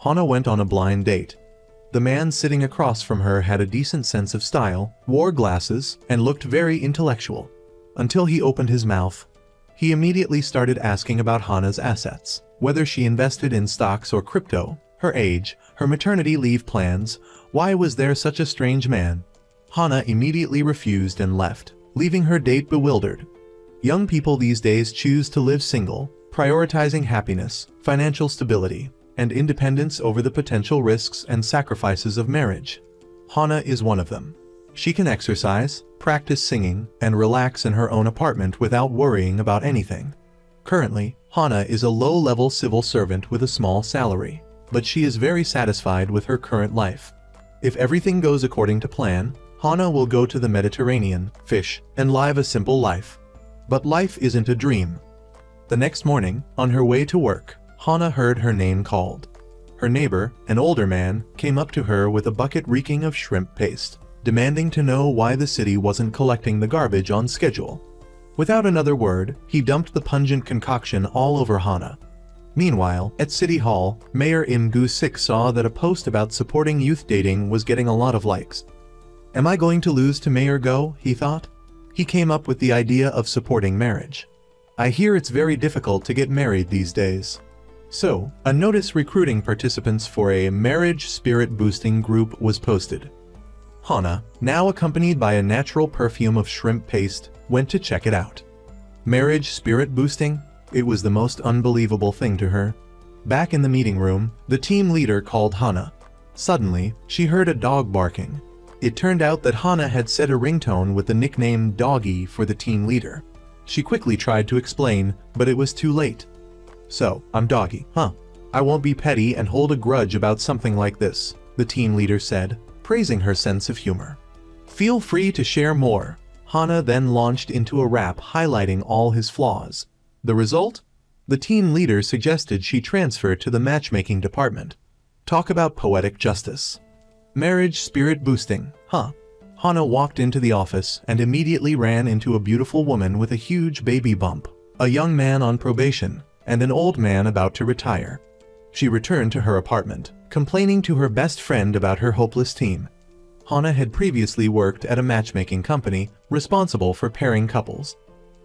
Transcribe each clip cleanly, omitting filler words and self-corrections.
Hana went on a blind date. The man sitting across from her had a decent sense of style, wore glasses, and looked very intellectual. Until he opened his mouth. He immediately started asking about Hana's assets, whether she invested in stocks or crypto, her age, her maternity leave plans. Why was there such a strange man? Hana immediately refused and left, leaving her date bewildered. Young people these days choose to live single, prioritizing happiness, financial stability, and independence over the potential risks and sacrifices of marriage. Hana is one of them. She can exercise, practice singing, and relax in her own apartment without worrying about anything. Currently, Hana is a low-level civil servant with a small salary, but she is very satisfied with her current life. If everything goes according to plan, Hana will go to the Mediterranean, fish, and live a simple life. But life isn't a dream. The next morning, on her way to work, Hana heard her name called. Her neighbor, an older man, came up to her with a bucket reeking of shrimp paste, demanding to know why the city wasn't collecting the garbage on schedule. Without another word, he dumped the pungent concoction all over Hana. Meanwhile, at City Hall, Mayor Im Gu-sik saw that a post about supporting youth dating was getting a lot of likes. Am I going to lose to Mayor Go? He thought. He came up with the idea of supporting marriage. I hear it's very difficult to get married these days. So, a notice recruiting participants for a marriage spirit boosting group was posted. Hana, now accompanied by a natural perfume of shrimp paste, went to check it out. Marriage spirit boosting? It was the most unbelievable thing to her. Back in the meeting room, the team leader called Hana. Suddenly, she heard a dog barking. It turned out that Hana had set a ringtone with the nickname Doggy for the team leader. She quickly tried to explain, but it was too late. So, I'm Doggy, huh? I won't be petty and hold a grudge about something like this, the team leader said, praising her sense of humor. Feel free to share more. Hana then launched into a rap highlighting all his flaws. The result? The team leader suggested she transfer to the matchmaking department. Talk about poetic justice. Marriage spirit boosting, huh? Hana walked into the office and immediately ran into a beautiful woman with a huge baby bump, a young man on probation, and an old man about to retire. She returned to her apartment, complaining to her best friend about her hopeless team. Hana had previously worked at a matchmaking company responsible for pairing couples.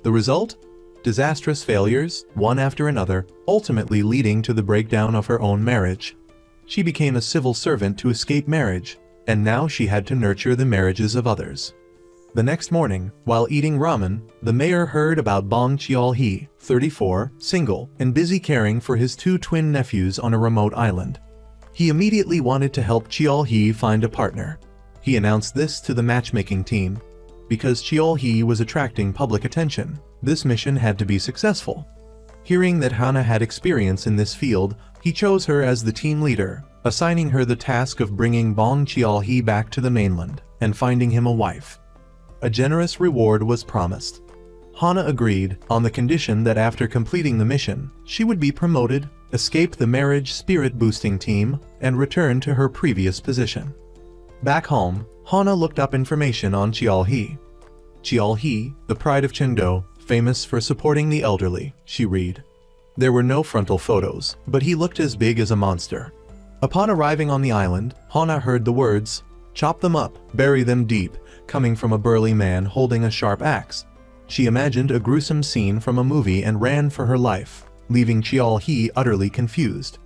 The result? Disastrous failures, one after another, ultimately leading to the breakdown of her own marriage. She became a civil servant to escape marriage, and now she had to nurture the marriages of others. The next morning, while eating ramen, the mayor heard about Bong Cheol-hee, 34, single, and busy caring for his two twin nephews on a remote island. He immediately wanted to help Cheol-hee find a partner. He announced this to the matchmaking team. Because Cheol-hee was attracting public attention, this mission had to be successful. Hearing that Hana had experience in this field, he chose her as the team leader, assigning her the task of bringing Bong Cheol-hee back to the mainland and finding him a wife. A generous reward was promised. Hana agreed, on the condition that after completing the mission, she would be promoted, escape the marriage spirit-boosting team, and return to her previous position. Back home, Hana looked up information on Cheol-hee. Cheol-hee, the pride of Chengdu, famous for supporting the elderly, she read. There were no frontal photos, but he looked as big as a monster. Upon arriving on the island, Hana heard the words, "Chop them up, bury them deep," coming from a burly man holding a sharp axe. She imagined a gruesome scene from a movie and ran for her life, leaving Cheol-hee utterly confused.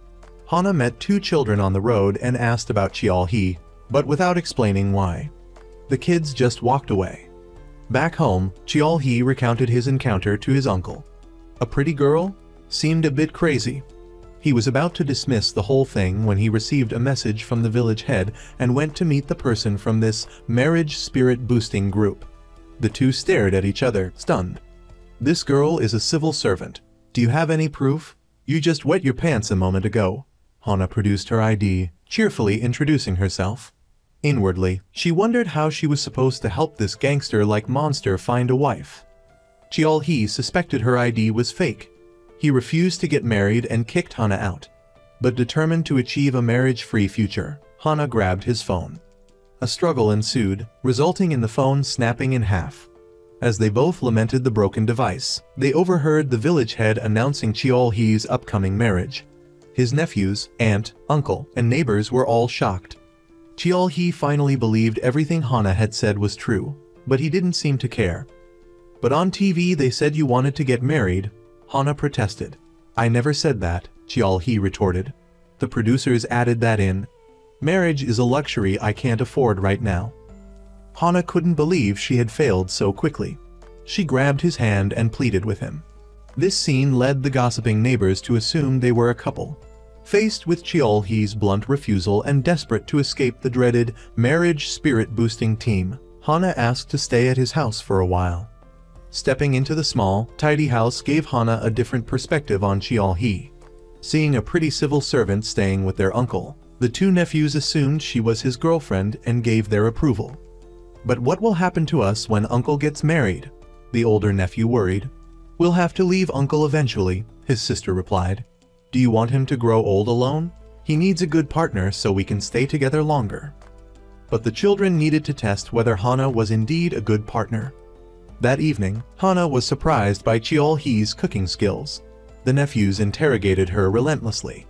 Hana met two children on the road and asked about Cheol-hee, but without explaining why. The kids just walked away. Back home, Cheol-hee recounted his encounter to his uncle. A pretty girl? Seemed a bit crazy. He was about to dismiss the whole thing when he received a message from the village head and went to meet the person from this marriage spirit boosting group. The two stared at each other, stunned. This girl is a civil servant. Do you have any proof? You just wet your pants a moment ago. Hana produced her ID, cheerfully introducing herself. Inwardly, she wondered how she was supposed to help this gangster-like monster find a wife. Cheol-hee suspected her ID was fake. He refused to get married and kicked Hana out. But determined to achieve a marriage-free future, Hana grabbed his phone. A struggle ensued, resulting in the phone snapping in half. As they both lamented the broken device, they overheard the village head announcing Cheol-hee's upcoming marriage. His nephews, aunt, uncle, and neighbors were all shocked. Cheol-hee finally believed everything Hana had said was true, but he didn't seem to care. "But on TV they said you wanted to get married," Hana protested. "I never said that," Cheol-hee retorted. "The producers added that in. Marriage is a luxury I can't afford right now." Hana couldn't believe she had failed so quickly. She grabbed his hand and pleaded with him. This scene led the gossiping neighbors to assume they were a couple. Faced with Cheol-hee's blunt refusal and desperate to escape the dreaded marriage spirit-boosting team, Hana asked to stay at his house for a while. Stepping into the small, tidy house gave Hana a different perspective on Cheol-hee. Seeing a pretty civil servant staying with their uncle, the two nephews assumed she was his girlfriend and gave their approval. "But what will happen to us when Uncle gets married?" the older nephew worried. "We'll have to leave Uncle eventually," his sister replied. "Do you want him to grow old alone? He needs a good partner so we can stay together longer." But the children needed to test whether Hana was indeed a good partner. That evening, Hana was surprised by Cheol-hee's cooking skills. The nephews interrogated her relentlessly.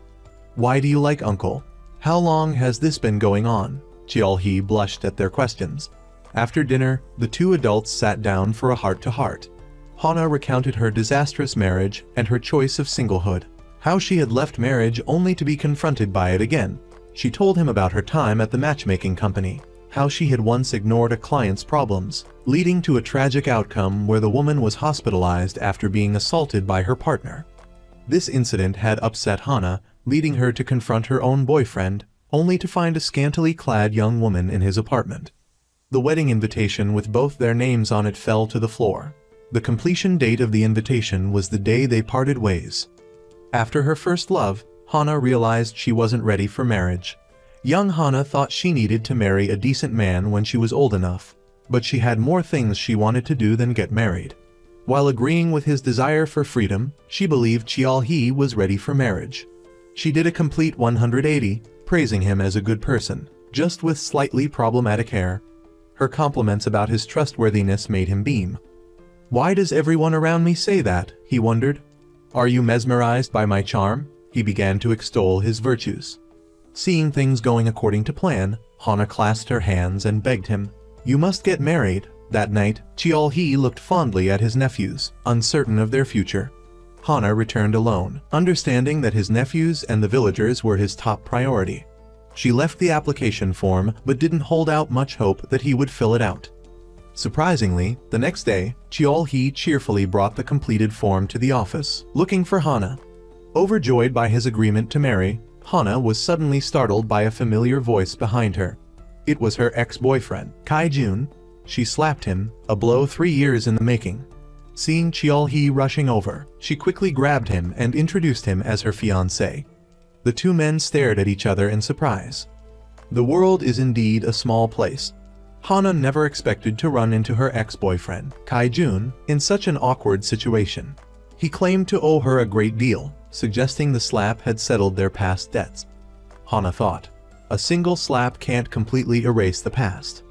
"Why do you like Uncle? How long has this been going on?" Cheol-hee blushed at their questions. After dinner, the two adults sat down for a heart-to-heart. Hana recounted her disastrous marriage and her choice of singlehood. How she had left marriage only to be confronted by it again. She told him about her time at the matchmaking company. How she had once ignored a client's problems, leading to a tragic outcome where the woman was hospitalized after being assaulted by her partner. This incident had upset Hana, leading her to confront her own boyfriend, only to find a scantily clad young woman in his apartment. The wedding invitation with both their names on it fell to the floor. The completion date of the invitation was the day they parted ways. After her first love, Hana realized she wasn't ready for marriage. Young Hana thought she needed to marry a decent man when she was old enough, but she had more things she wanted to do than get married. While agreeing with his desire for freedom, she believed Cheol-hee was ready for marriage. She did a complete 180, praising him as a good person, just with slightly problematic hair. Her compliments about his trustworthiness made him beam. "Why does everyone around me say that?" he wondered. "Are you mesmerized by my charm?" He began to extol his virtues. Seeing things going according to plan, Hana clasped her hands and begged him, "You must get married." That night, Cheol-hee looked fondly at his nephews, uncertain of their future. Hana returned alone, understanding that his nephews and the villagers were his top priority. She left the application form but didn't hold out much hope that he would fill it out. Surprisingly, the next day, Cheol-hee cheerfully brought the completed form to the office, looking for Hana. Overjoyed by his agreement to marry, Hana was suddenly startled by a familiar voice behind her. It was her ex-boyfriend, Kai-jun. She slapped him, a blow 3 years in the making. Seeing Cheol-hee rushing over, she quickly grabbed him and introduced him as her fiancé. The two men stared at each other in surprise. The world is indeed a small place. Hana never expected to run into her ex-boyfriend, Kai-jun, in such an awkward situation. He claimed to owe her a great deal, suggesting the slap had settled their past debts. Hana thought, a single slap can't completely erase the past.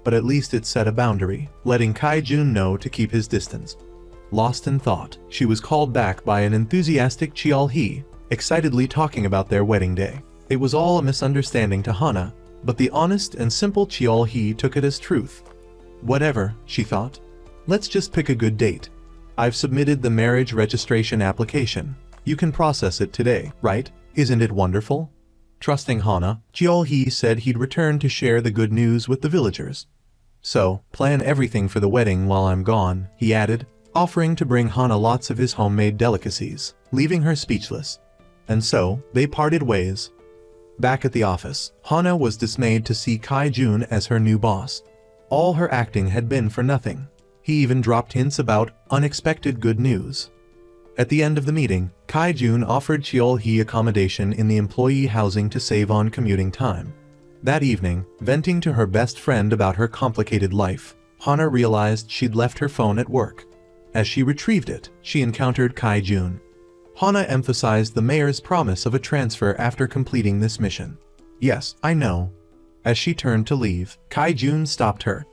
But at least it set a boundary, letting Kai-jun know to keep his distance. Lost in thought, she was called back by an enthusiastic Cheol-hee, excitedly talking about their wedding day. It was all a misunderstanding to Hana, but the honest and simple Cheol-hee took it as truth. Whatever, she thought. Let's just pick a good date. I've submitted the marriage registration application. You can process it today, right? Isn't it wonderful? Trusting Hana, Cheol-hee said he'd return to share the good news with the villagers. So, plan everything for the wedding while I'm gone, he added, offering to bring Hana lots of his homemade delicacies, leaving her speechless. And so, they parted ways. Back at the office, Hana was dismayed to see Kai-jun as her new boss. All her acting had been for nothing. He even dropped hints about unexpected good news. At the end of the meeting, Kai-jun offered Cheol-hee accommodation in the employee housing to save on commuting time. That evening, venting to her best friend about her complicated life, Hana realized she'd left her phone at work. As she retrieved it, she encountered Kai-jun. Hana emphasized the mayor's promise of a transfer after completing this mission. "Yes, I know." As she turned to leave, Kai-jun stopped her.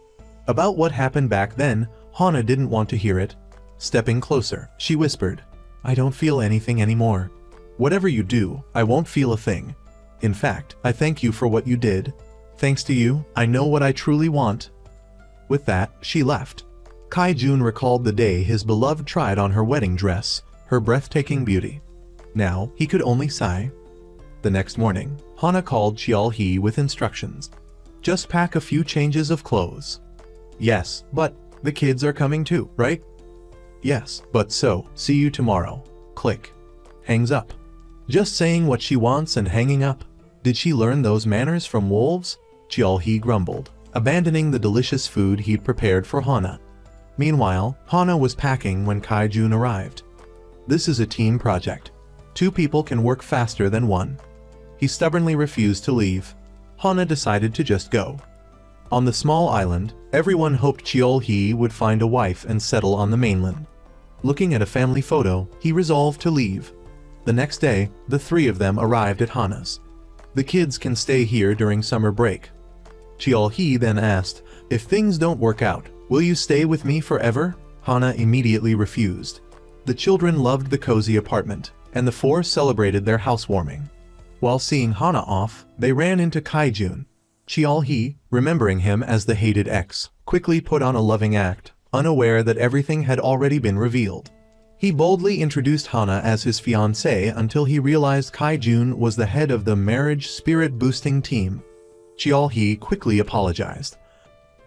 About what happened back then, Hana didn't want to hear it. Stepping closer, she whispered, "I don't feel anything anymore." Whatever you do, I won't feel a thing. In fact, I thank you for what you did. Thanks to you, I know what I truly want." With that, she left. Kai-jun recalled the day his beloved tried on her wedding dress, her breathtaking beauty. Now, he could only sigh. The next morning, Hana called Cheol-hee with instructions. "Just pack a few changes of clothes." "Yes, but the kids are coming too, right?" "Yes, but so, see you tomorrow." Click. Hangs up. Just saying what she wants and hanging up. Did she learn those manners from wolves? Cheol-hee grumbled, abandoning the delicious food he'd prepared for Hana. Meanwhile, Hana was packing when Kai-jun arrived. This is a team project. 2 people can work faster than 1. He stubbornly refused to leave. Hana decided to just go. On the small island, everyone hoped Cheol-hee would find a wife and settle on the mainland. Looking at a family photo, he resolved to leave. The next day, the 3 of them arrived at Hana's. "The kids can stay here during summer break." Cheol-hee then asked, "If things don't work out, will you stay with me forever?" Hana immediately refused. The children loved the cozy apartment, and the 4 celebrated their housewarming. While seeing Hana off, they ran into Kai-jun. Cheol-hee, remembering him as the hated ex, quickly put on a loving act, unaware that everything had already been revealed. He boldly introduced Hana as his fiancée until he realized Kai-jun was the head of the marriage spirit-boosting team. Cheol-hee quickly apologized.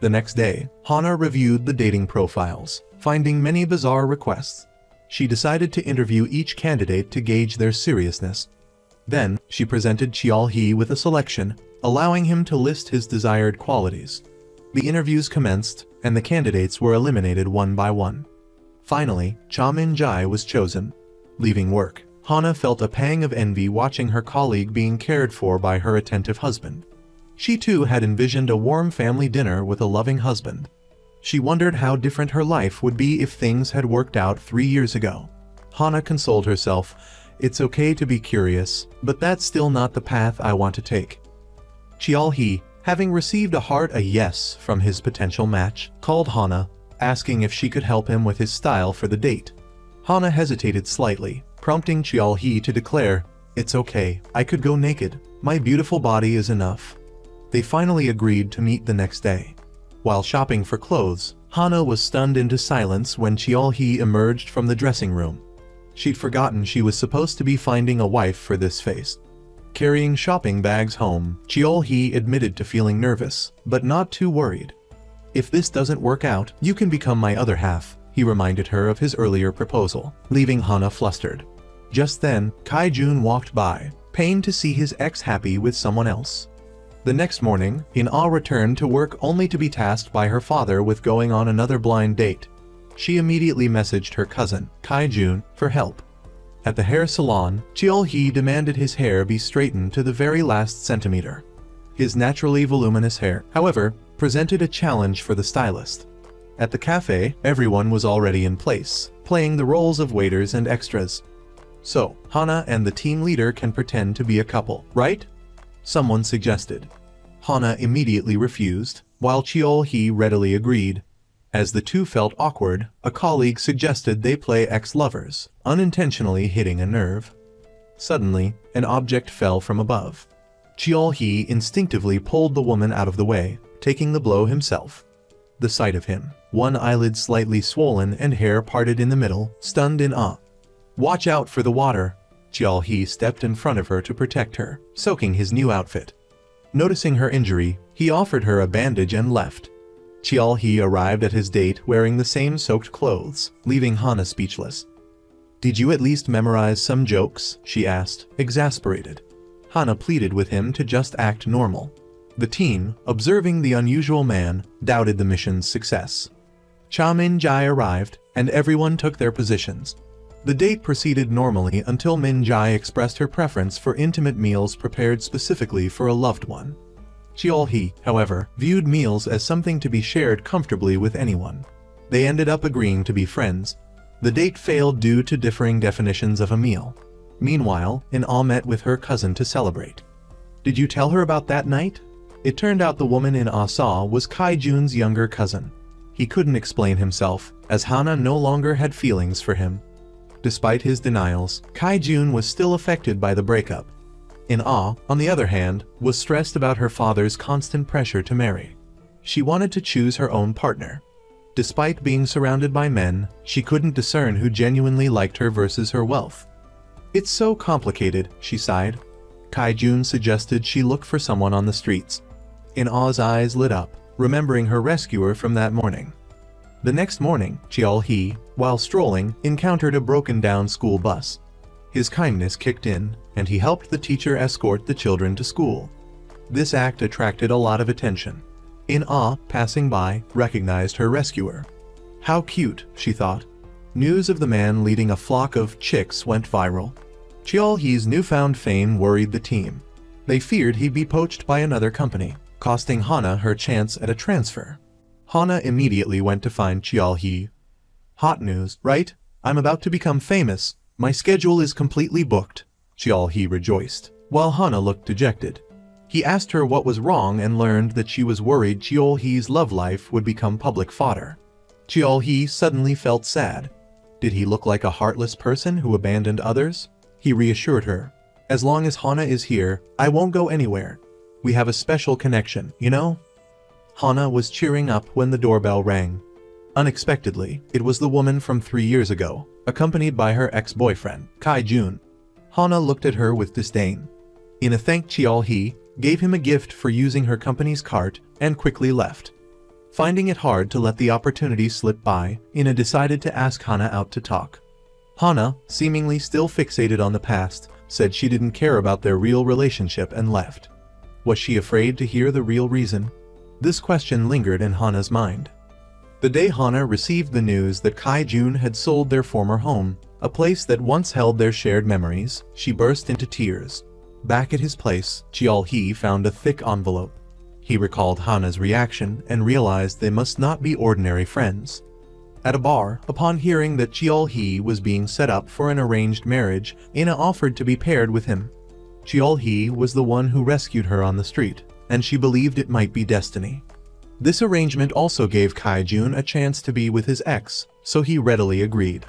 The next day, Hana reviewed the dating profiles, finding many bizarre requests. She decided to interview each candidate to gauge their seriousness. Then, she presented Cheol-hee with a selection, allowing him to list his desired qualities. The interviews commenced, and the candidates were eliminated one by one. Finally, Cha Min-jae was chosen. Leaving work, Hana felt a pang of envy watching her colleague being cared for by her attentive husband. She too had envisioned a warm family dinner with a loving husband. She wondered how different her life would be if things had worked out 3 years ago. Hana consoled herself, "It's okay to be curious, but that's still not the path I want to take." Cheol-hee, having received a heart a yes from his potential match, called Hana, asking if she could help him with his style for the date. Hana hesitated slightly, prompting Cheol-hee to declare, "It's okay, I could go naked, my beautiful body is enough." They finally agreed to meet the next day. While shopping for clothes, Hana was stunned into silence when Cheol-hee emerged from the dressing room. She'd forgotten she was supposed to be finding a wife for this face. Carrying shopping bags home, Cheol-hee admitted to feeling nervous, but not too worried. "If this doesn't work out, you can become my other half," he reminded her of his earlier proposal, leaving Hana flustered. Just then, Kai-jun walked by, pained to see his ex happy with someone else. The next morning, In-ah returned to work only to be tasked by her father with going on another blind date. She immediately messaged her cousin, Kai-jun, for help. At the hair salon, Cheol-hee demanded his hair be straightened to the very last centimeter. His naturally voluminous hair, however, presented a challenge for the stylist. At the cafe, everyone was already in place, playing the roles of waiters and extras. "So, Hana and the team leader can pretend to be a couple, right?" someone suggested. Hana immediately refused, while Cheol-hee readily agreed. As the two felt awkward, a colleague suggested they play ex-lovers, unintentionally hitting a nerve. Suddenly, an object fell from above. Cheol-hee instinctively pulled the woman out of the way, taking the blow himself. The sight of him, one eyelid slightly swollen and hair parted in the middle, stunned In-ah. "Watch out for the water!" Cheol-hee stepped in front of her to protect her, soaking his new outfit. Noticing her injury, he offered her a bandage and left. Cheol-hee arrived at his date wearing the same soaked clothes, leaving Hana speechless. "Did you at least memorize some jokes?" she asked, exasperated. Hana pleaded with him to just act normal. The team, observing the unusual man, doubted the mission's success. Cha Min-jae arrived, and everyone took their positions. The date proceeded normally until Min-jae expressed her preference for intimate meals prepared specifically for a loved one. Cheol-hee, however, viewed meals as something to be shared comfortably with anyone. They ended up agreeing to be friends. The date failed due to differing definitions of a meal. Meanwhile, In-ah met with her cousin to celebrate. "Did you tell her about that night?" It turned out the woman In-ah saw was Kai-jun's younger cousin. He couldn't explain himself, as Hana no longer had feelings for him. Despite his denials, Kai-jun was still affected by the breakup. In-ah, on the other hand, was stressed about her father's constant pressure to marry. She wanted to choose her own partner. Despite being surrounded by men, she couldn't discern who genuinely liked her versus her wealth. "It's so complicated," she sighed. Kai-jun suggested she look for someone on the streets. In-ah's eyes lit up, remembering her rescuer from that morning. The next morning, Cheol-hee, while strolling, encountered a broken-down school bus. His kindness kicked in, and he helped the teacher escort the children to school. This act attracted a lot of attention. In-ah, passing by, recognized her rescuer. How cute, she thought. News of the man leading a flock of chicks went viral. Cheol-hee's newfound fame worried the team. They feared he'd be poached by another company, costing Hana her chance at a transfer. Hana immediately went to find Cheol-hee. "Hot news, right? I'm about to become famous. My schedule is completely booked." Cheol-hee rejoiced, while Hana looked dejected. He asked her what was wrong and learned that she was worried Cheol-hee's love life would become public fodder. Cheol-hee suddenly felt sad. Did he look like a heartless person who abandoned others? He reassured her. "As long as Hana is here, I won't go anywhere. We have a special connection, you know?" Hana was cheering up when the doorbell rang. Unexpectedly, it was the woman from 3 years ago, accompanied by her ex-boyfriend, Kai-jun. Hana looked at her with disdain. In a thank Cheol-hee gave him a gift for using her company's cart and quickly left. Finding it hard to let the opportunity slip by, Ina decided to ask Hana out to talk. Hana, seemingly still fixated on the past, said she didn't care about their real relationship and left. Was she afraid to hear the real reason? This question lingered in Hana's mind. The day Hana received the news that Kai-jun had sold their former home, a place that once held their shared memories, she burst into tears. Back at his place, Cheol-hee found a thick envelope. He recalled Hana's reaction and realized they must not be ordinary friends. At a bar, upon hearing that Cheol-hee was being set up for an arranged marriage, Ina offered to be paired with him. Cheol-hee was the one who rescued her on the street, and she believed it might be destiny. This arrangement also gave Kai-jun a chance to be with his ex, so he readily agreed.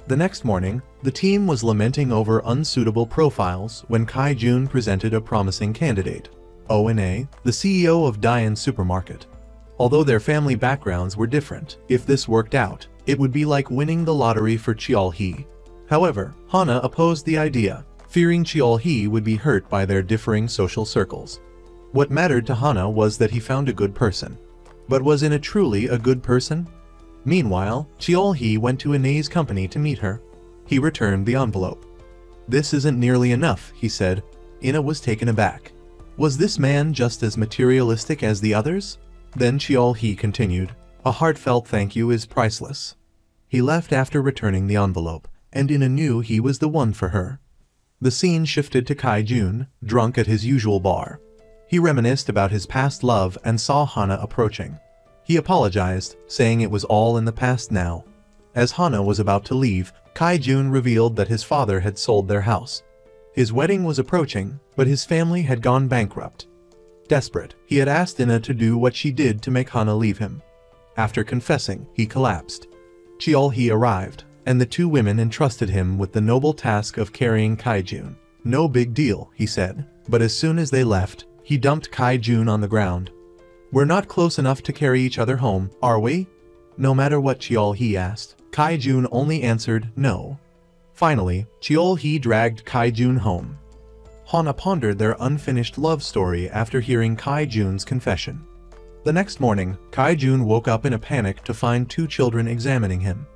The next morning, the team was lamenting over unsuitable profiles when Kai-jun presented a promising candidate, Oh-na, the CEO of Dian Supermarket. Although their family backgrounds were different, if this worked out, it would be like winning the lottery for Cheol-hee. However, Hana opposed the idea, fearing Cheol-hee would be hurt by their differing social circles. What mattered to Hana was that he found a good person. But was Ina truly a good person? Meanwhile, Cheol-hee went to Ina's company to meet her. He returned the envelope. "This isn't nearly enough," he said. Ina was taken aback. Was this man just as materialistic as the others? Then Cheol-hee continued, "A heartfelt thank you is priceless." He left after returning the envelope, and Ina knew he was the one for her. The scene shifted to Kai-jun, drunk at his usual bar. He reminisced about his past love and saw Hana approaching. He apologized, saying it was all in the past now. As Hana was about to leave, Kai-jun revealed that his father had sold their house. His wedding was approaching, but his family had gone bankrupt. Desperate, he had asked Ina to do what she did to make Hana leave him. After confessing, he collapsed. Cheol-hee arrived, and the two women entrusted him with the noble task of carrying Kai-jun. "No big deal," he said, but as soon as they left, he dumped Kai-jun on the ground. "We're not close enough to carry each other home, are we?" No matter what Cheol-hee asked, Kai-jun only answered no. Finally, Cheol-hee dragged Kai-jun home. Hana pondered their unfinished love story after hearing Kai-jun's confession. The next morning, Kai-jun woke up in a panic to find two children examining him.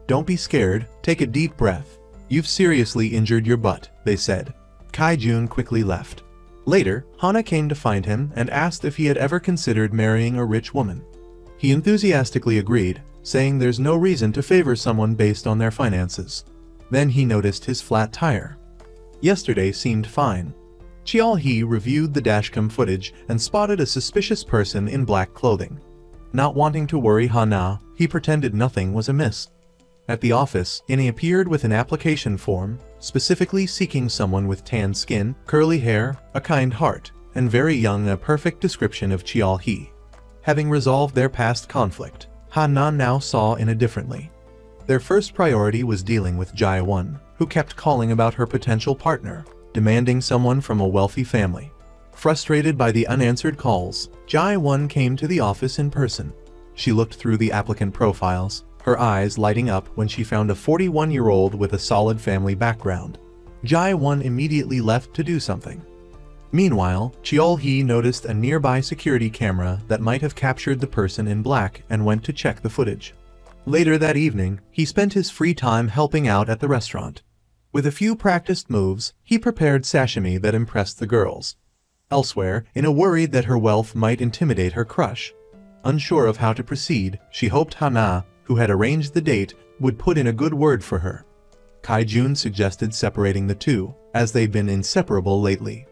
"Don't be scared, take a deep breath. You've seriously injured your butt," they said. Kai-jun quickly left. Later, Hana came to find him and asked if he had ever considered marrying a rich woman. He enthusiastically agreed, saying there's no reason to favor someone based on their finances. Then he noticed his flat tire. Yesterday seemed fine. Cheol-hee reviewed the dashcam footage and spotted a suspicious person in black clothing. Not wanting to worry Hana, he pretended nothing was amiss. At the office, Ina appeared with an application form, specifically seeking someone with tan skin, curly hair, a kind heart, and very young, a perfect description of Cheol-hee. Having resolved their past conflict, Hana now saw Ina differently. Their first priority was dealing with Jae-won, who kept calling about her potential partner, demanding someone from a wealthy family. Frustrated by the unanswered calls, Jae-won came to the office in person. She looked through the applicant profiles, her eyes lighting up when she found a 41-year-old with a solid family background. Jae-won immediately left to do something. Meanwhile, Cheol-hee noticed a nearby security camera that might have captured the person in black and went to check the footage. Later that evening, he spent his free time helping out at the restaurant. With a few practiced moves, he prepared sashimi that impressed the girls. Elsewhere, in a worry that her wealth might intimidate her crush. Unsure of how to proceed, she hoped Hana, who had arranged the date, would put in a good word for her. Kai-jun suggested separating the two, as they'd been inseparable lately.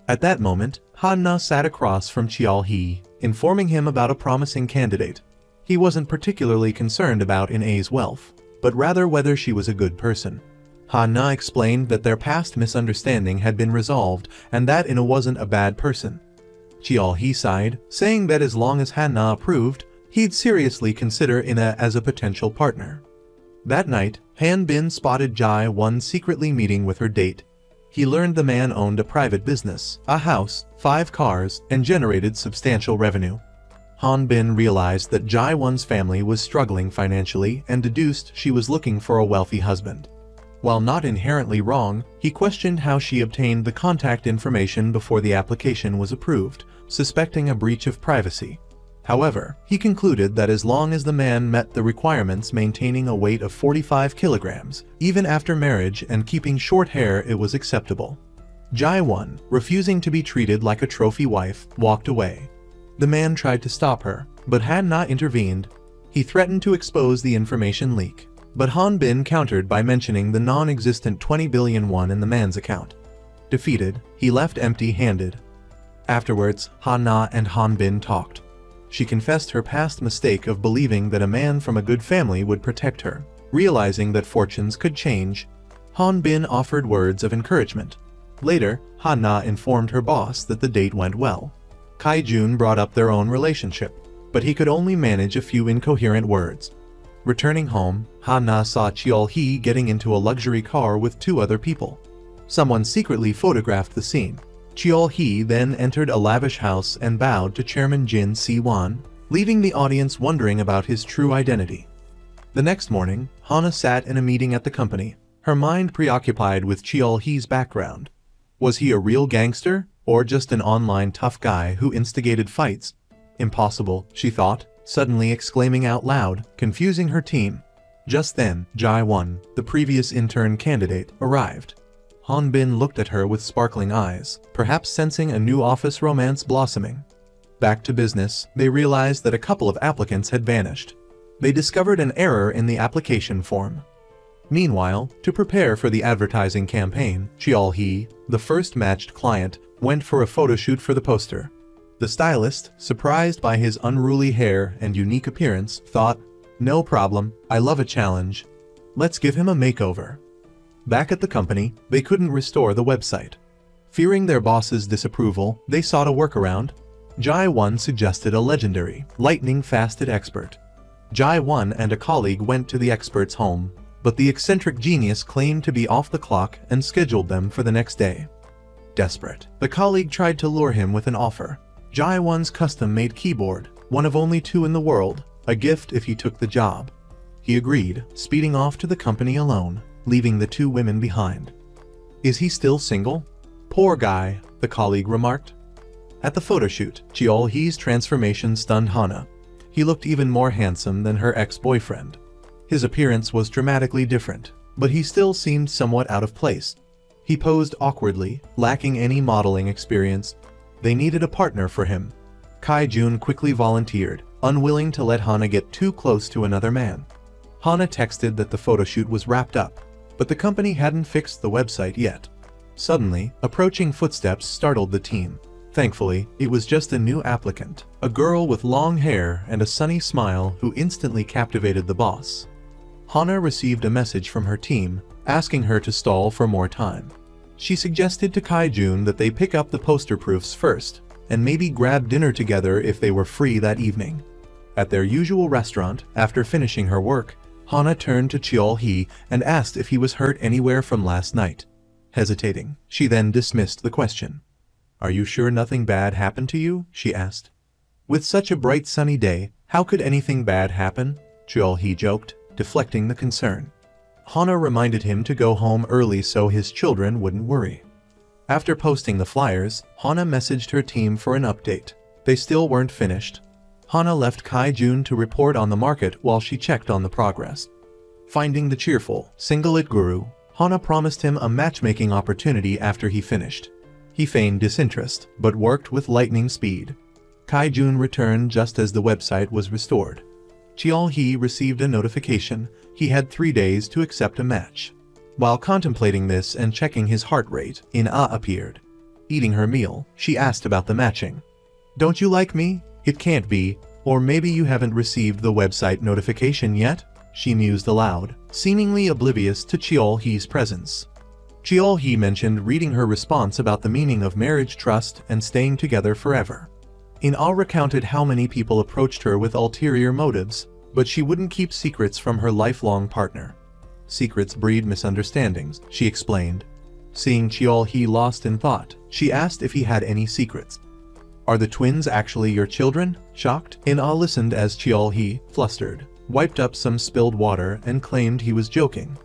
At that moment, Hana sat across from Cheol-hee, informing him about a promising candidate. He wasn't particularly concerned about In-a's wealth, but rather whether she was a good person. Hana explained that their past misunderstanding had been resolved and that In-a wasn't a bad person. Cheol-hee sighed, saying that as long as Hana approved, he'd seriously consider In-a as a potential partner. That night, Han-bin spotted Jae-won secretly meeting with her date. He learned the man owned a private business, a house, 5 cars, and generated substantial revenue. Han-bin realized that Jae-won's family was struggling financially and deduced she was looking for a wealthy husband. While not inherently wrong, he questioned how she obtained the contact information before the application was approved, suspecting a breach of privacy. However, he concluded that as long as the man met the requirements maintaining a weight of 45 kilograms, even after marriage and keeping short hair, it was acceptable. Jae-won, refusing to be treated like a trophy wife, walked away. The man tried to stop her, but had not intervened. He threatened to expose the information leak, but Han-bin countered by mentioning the non-existent 20 billion won in the man's account. Defeated, he left empty-handed. Afterwards, Hana and Han-bin talked. She confessed her past mistake of believing that a man from a good family would protect her. Realizing that fortunes could change, Han-bin offered words of encouragement. Later, Hana informed her boss that the date went well. Kai-jun brought up their own relationship, but he could only manage a few incoherent words. Returning home, Hana saw Cheol-hee getting into a luxury car with 2 other people. Someone secretly photographed the scene. Cheol-hee then entered a lavish house and bowed to Chairman Jin Si-won, leaving the audience wondering about his true identity. The next morning, Hana sat in a meeting at the company, her mind preoccupied with Cheol-hee's background. Was he a real gangster, or just an online tough guy who instigated fights? Impossible, she thought, suddenly exclaiming out loud, confusing her team. Just then, Jae-won, the previous intern candidate, arrived. Han-bin looked at her with sparkling eyes, perhaps sensing a new office romance blossoming. Back to business, they realized that a couple of applicants had vanished. They discovered an error in the application form. Meanwhile, to prepare for the advertising campaign, Cheol-hee, the first matched client, went for a photoshoot for the poster. The stylist, surprised by his unruly hair and unique appearance, thought, "No problem, I love a challenge. Let's give him a makeover." Back at the company, they couldn't restore the website. Fearing their boss's disapproval, they sought a workaround. Jae-won suggested a legendary, lightning-fasted expert. Jae-won and a colleague went to the expert's home, but the eccentric genius claimed to be off the clock and scheduled them for the next day. Desperate, the colleague tried to lure him with an offer. Jae-won's custom-made keyboard, one of only 2 in the world, a gift if he took the job. He agreed, speeding off to the company alone, leaving the 2 women behind. "Is he still single?" "Poor guy," the colleague remarked. At the photoshoot, Cheol-hee's transformation stunned Hana. He looked even more handsome than her ex-boyfriend. His appearance was dramatically different, but he still seemed somewhat out of place. He posed awkwardly, lacking any modeling experience. They needed a partner for him. Kai-jun quickly volunteered, unwilling to let Hana get too close to another man. Hana texted that the photoshoot was wrapped up, but the company hadn't fixed the website yet. Suddenly, approaching footsteps startled the team. Thankfully, it was just a new applicant, a girl with long hair and a sunny smile who instantly captivated the boss. Hana received a message from her team, asking her to stall for more time. She suggested to Kai-jun that they pick up the poster proofs first, and maybe grab dinner together if they were free that evening. At their usual restaurant, after finishing her work, Hana turned to Cheol-hee and asked if he was hurt anywhere from last night. Hesitating, she then dismissed the question. "Are you sure nothing bad happened to you?" she asked. "With such a bright sunny day, how could anything bad happen?" Cheol-hee joked, deflecting the concern. Hana reminded him to go home early so his children wouldn't worry. After posting the flyers, Hana messaged her team for an update. They still weren't finished. Hana left Kai-jun to report on the market while she checked on the progress. Finding the cheerful, single-it guru, Hana promised him a matchmaking opportunity after he finished. He feigned disinterest, but worked with lightning speed. Kai-jun returned just as the website was restored. Cheol-hee received a notification. He had 3 days to accept a match. While contemplating this and checking his heart rate, In-ah appeared. Eating her meal, she asked about the matching. "Don't you like me? It can't be. Or maybe you haven't received the website notification yet?" she mused aloud, seemingly oblivious to Cheol-hee's presence. Cheol-hee mentioned reading her response about the meaning of marriage, trust, and staying together forever. In-ah recounted how many people approached her with ulterior motives, but she wouldn't keep secrets from her lifelong partner. "Secrets breed misunderstandings," she explained. Seeing Cheol-hee lost in thought, she asked if he had any secrets. "Are the twins actually your children?" Shocked, In-ah listened as Cheol-hee, flustered, wiped up some spilled water and claimed he was joking.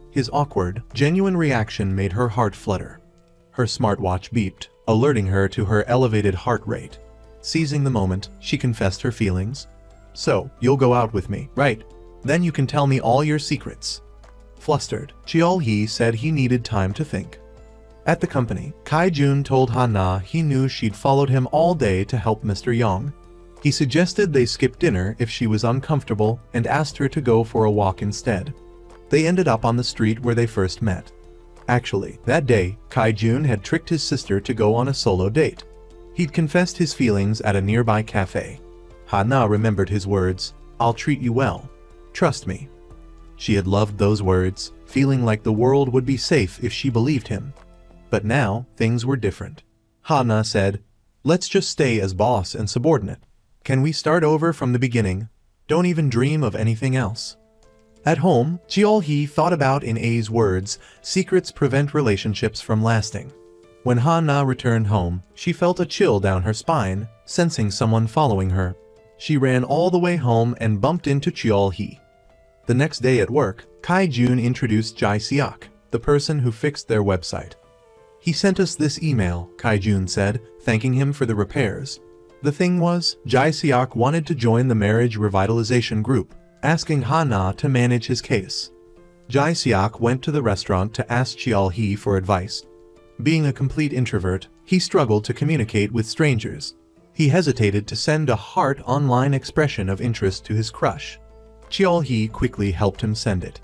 His awkward, genuine reaction made her heart flutter. Her smartwatch beeped, alerting her to her elevated heart rate. Seizing the moment, she confessed her feelings. "So, you'll go out with me, right? Then you can tell me all your secrets." Flustered, Cheol-hee said he needed time to think. At the company, Kai-jun told Hana he knew she'd followed him all day to help Mr. Young. He suggested they skip dinner if she was uncomfortable and asked her to go for a walk instead. They ended up on the street where they first met. Actually, that day, Kai-jun had tricked his sister to go on a solo date. He'd confessed his feelings at a nearby cafe. Hana remembered his words, "I'll treat you well. Trust me." She had loved those words, feeling like the world would be safe if she believed him. But now, things were different. Hana said, "Let's just stay as boss and subordinate. Can we start over from the beginning? Don't even dream of anything else." At home, Cheol-hee thought about In-ah's words, "Secrets prevent relationships from lasting." When Hana returned home, she felt a chill down her spine, sensing someone following her. She ran all the way home and bumped into Cheol-hee. The next day at work, Kai-jun introduced Jae-seok, the person who fixed their website. "He sent us this email," Kai-jun said, thanking him for the repairs. The thing was, Jae-seok wanted to join the marriage revitalization group, asking Hana to manage his case. Jae-seok went to the restaurant to ask Cheol-hee for advice. Being a complete introvert, he struggled to communicate with strangers. He hesitated to send a heart online expression of interest to his crush. Cheol-hee quickly helped him send it.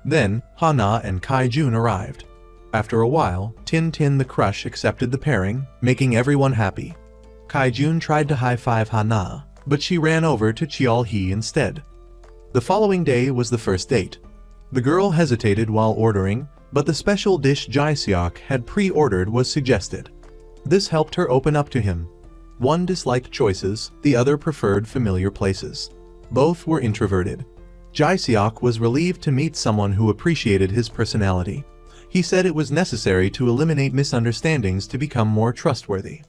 Then, Hana and Kai-jun arrived. After a while, Tin the crush accepted the pairing, making everyone happy. Kai-jun tried to high-five Hana, but she ran over to Cheol-hee instead. The following day was the first date. The girl hesitated while ordering, but the special dish Jae-seok had pre-ordered was suggested. This helped her open up to him. One disliked choices, the other preferred familiar places. Both were introverted. Jae-seok was relieved to meet someone who appreciated his personality. He said it was necessary to eliminate misunderstandings to become more trustworthy.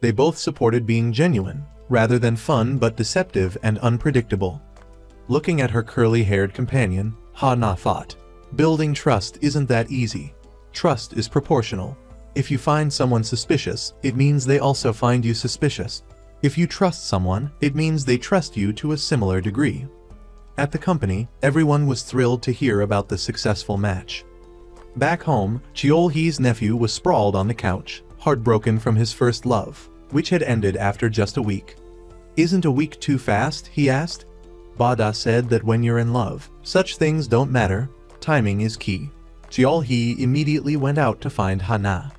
They both supported being genuine, rather than fun but deceptive and unpredictable. Looking at her curly-haired companion, Hana thought, "Building trust isn't that easy. Trust is proportional. If you find someone suspicious, it means they also find you suspicious. If you trust someone, it means they trust you to a similar degree." At the company, everyone was thrilled to hear about the successful match. Back home, Cheol-hee's nephew was sprawled on the couch, heartbroken from his first love, which had ended after just a week. "Isn't a week too fast?" he asked. Bada said that when you're in love, such things don't matter. Timing is key. Cheol-hee immediately went out to find Hana.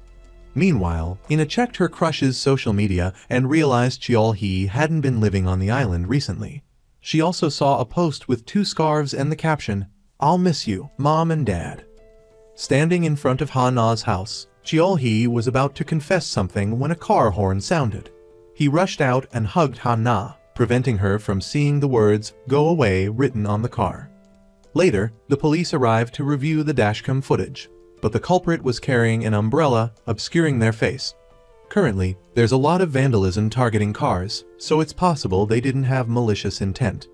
Meanwhile, Ina checked her crush's social media and realized Cheol-hee hadn't been living on the island recently. She also saw a post with 2 scarves and the caption, "I'll miss you, Mom and Dad." Standing in front of Hana's house, Cheol-hee was about to confess something when a car horn sounded. He rushed out and hugged Hana, preventing her from seeing the words, "Go away," written on the car. Later, the police arrived to review the dashcam footage, but the culprit was carrying an umbrella, obscuring their face. Currently, there's a lot of vandalism targeting cars, so it's possible they didn't have malicious intent.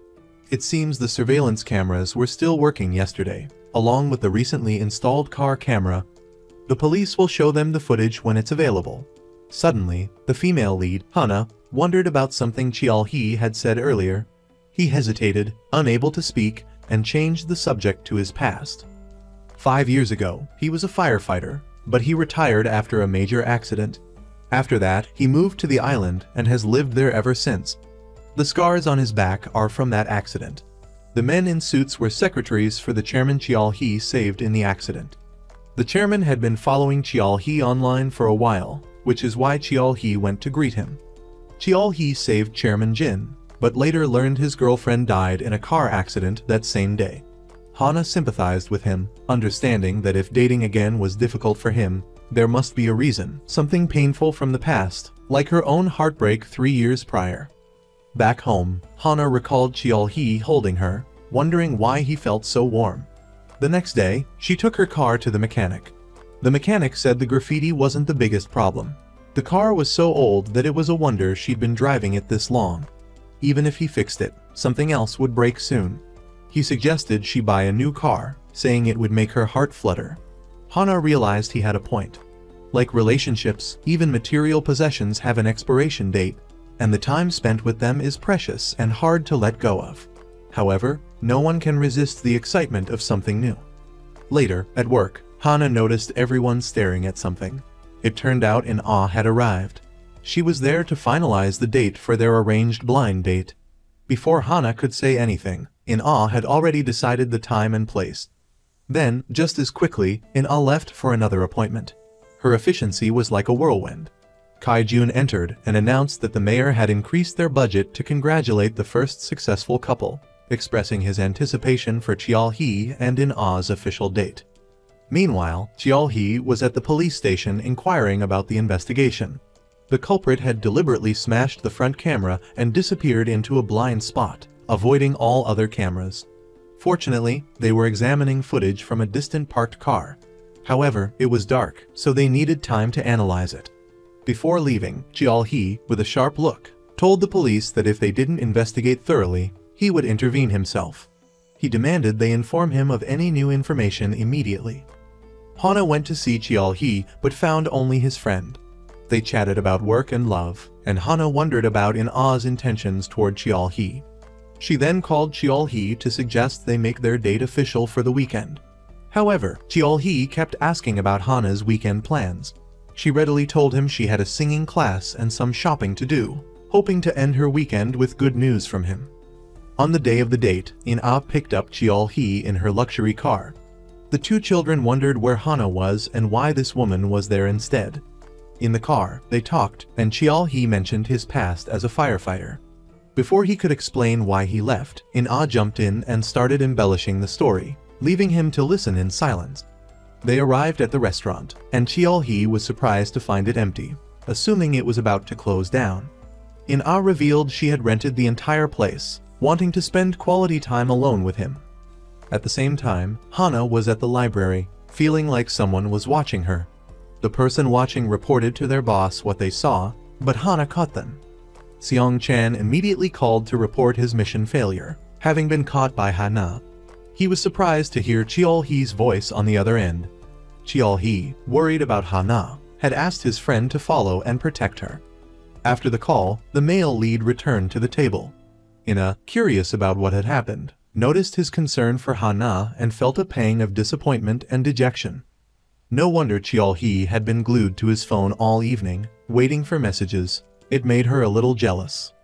It seems the surveillance cameras were still working yesterday, along with the recently installed car camera. The police will show them the footage when it's available. Suddenly, the female lead, Hana, wondered about something Cheol-hee had said earlier. He hesitated, unable to speak, and changed the subject to his past. 5 years ago, he was a firefighter, but he retired after a major accident. After that, he moved to the island and has lived there ever since. The scars on his back are from that accident. The men in suits were secretaries for the chairman Cheol-hee saved in the accident. The chairman had been following Cheol-hee online for a while, which is why Cheol-hee went to greet him. Cheol-hee saved Chairman Jin, but later learned his girlfriend died in a car accident that same day. Hana sympathized with him, understanding that if dating again was difficult for him, there must be a reason, something painful from the past, like her own heartbreak 3 years prior. Back home, Hana recalled Cheol-hee holding her, wondering why he felt so warm. The next day, she took her car to the mechanic. The mechanic said the graffiti wasn't the biggest problem. The car was so old that it was a wonder she'd been driving it this long. Even if he fixed it, something else would break soon. He suggested she buy a new car, saying it would make her heart flutter. Hana realized he had a point. Like relationships, even material possessions have an expiration date, and the time spent with them is precious and hard to let go of. However, no one can resist the excitement of something new. Later, at work, Hana noticed everyone staring at something. It turned out In-ah had arrived. She was there to finalize the date for their arranged blind date. Before Hana could say anything, In-ah had already decided the time and place. Then, just as quickly, In-ah left for another appointment. Her efficiency was like a whirlwind. Kai-jun entered and announced that the mayor had increased their budget to congratulate the first successful couple, expressing his anticipation for Cheol-hee and In-ah's official date. Meanwhile, Cheol-hee was at the police station inquiring about the investigation. The culprit had deliberately smashed the front camera and disappeared into a blind spot, avoiding all other cameras. Fortunately, they were examining footage from a distant parked car. However, it was dark, so they needed time to analyze it. Before leaving, Cheol-hee, with a sharp look, told the police that if they didn't investigate thoroughly, he would intervene himself. He demanded they inform him of any new information immediately. Hana went to see Cheol-hee but found only his friend. They chatted about work and love, and Hana wondered about In-ah's intentions toward Cheol-hee. She then called Cheol-hee to suggest they make their date official for the weekend. However, Cheol-hee kept asking about Hana's weekend plans. She readily told him she had a singing class and some shopping to do, hoping to end her weekend with good news from him. On the day of the date, In-ah picked up Cheol-hee in her luxury car. The two children wondered where Hana was and why this woman was there instead. In the car, they talked, and Cheol-hee mentioned his past as a firefighter. Before he could explain why he left, In-ah jumped in and started embellishing the story, leaving him to listen in silence. They arrived at the restaurant, and Cheol-hee was surprised to find it empty, assuming it was about to close down. In-ah revealed she had rented the entire place, wanting to spend quality time alone with him. At the same time, Hana was at the library, feeling like someone was watching her. The person watching reported to their boss what they saw, but Hana caught them. Seong-chan immediately called to report his mission failure, having been caught by Hana. He was surprised to hear Cheol-hee's voice on the other end. Cheol-hee, worried about Hana, had asked his friend to follow and protect her. After the call, the male lead returned to the table. In-ah, curious about what had happened, noticed his concern for Hana and felt a pang of disappointment and dejection. No wonder Cheol-hee had been glued to his phone all evening, waiting for messages. It made her a little jealous.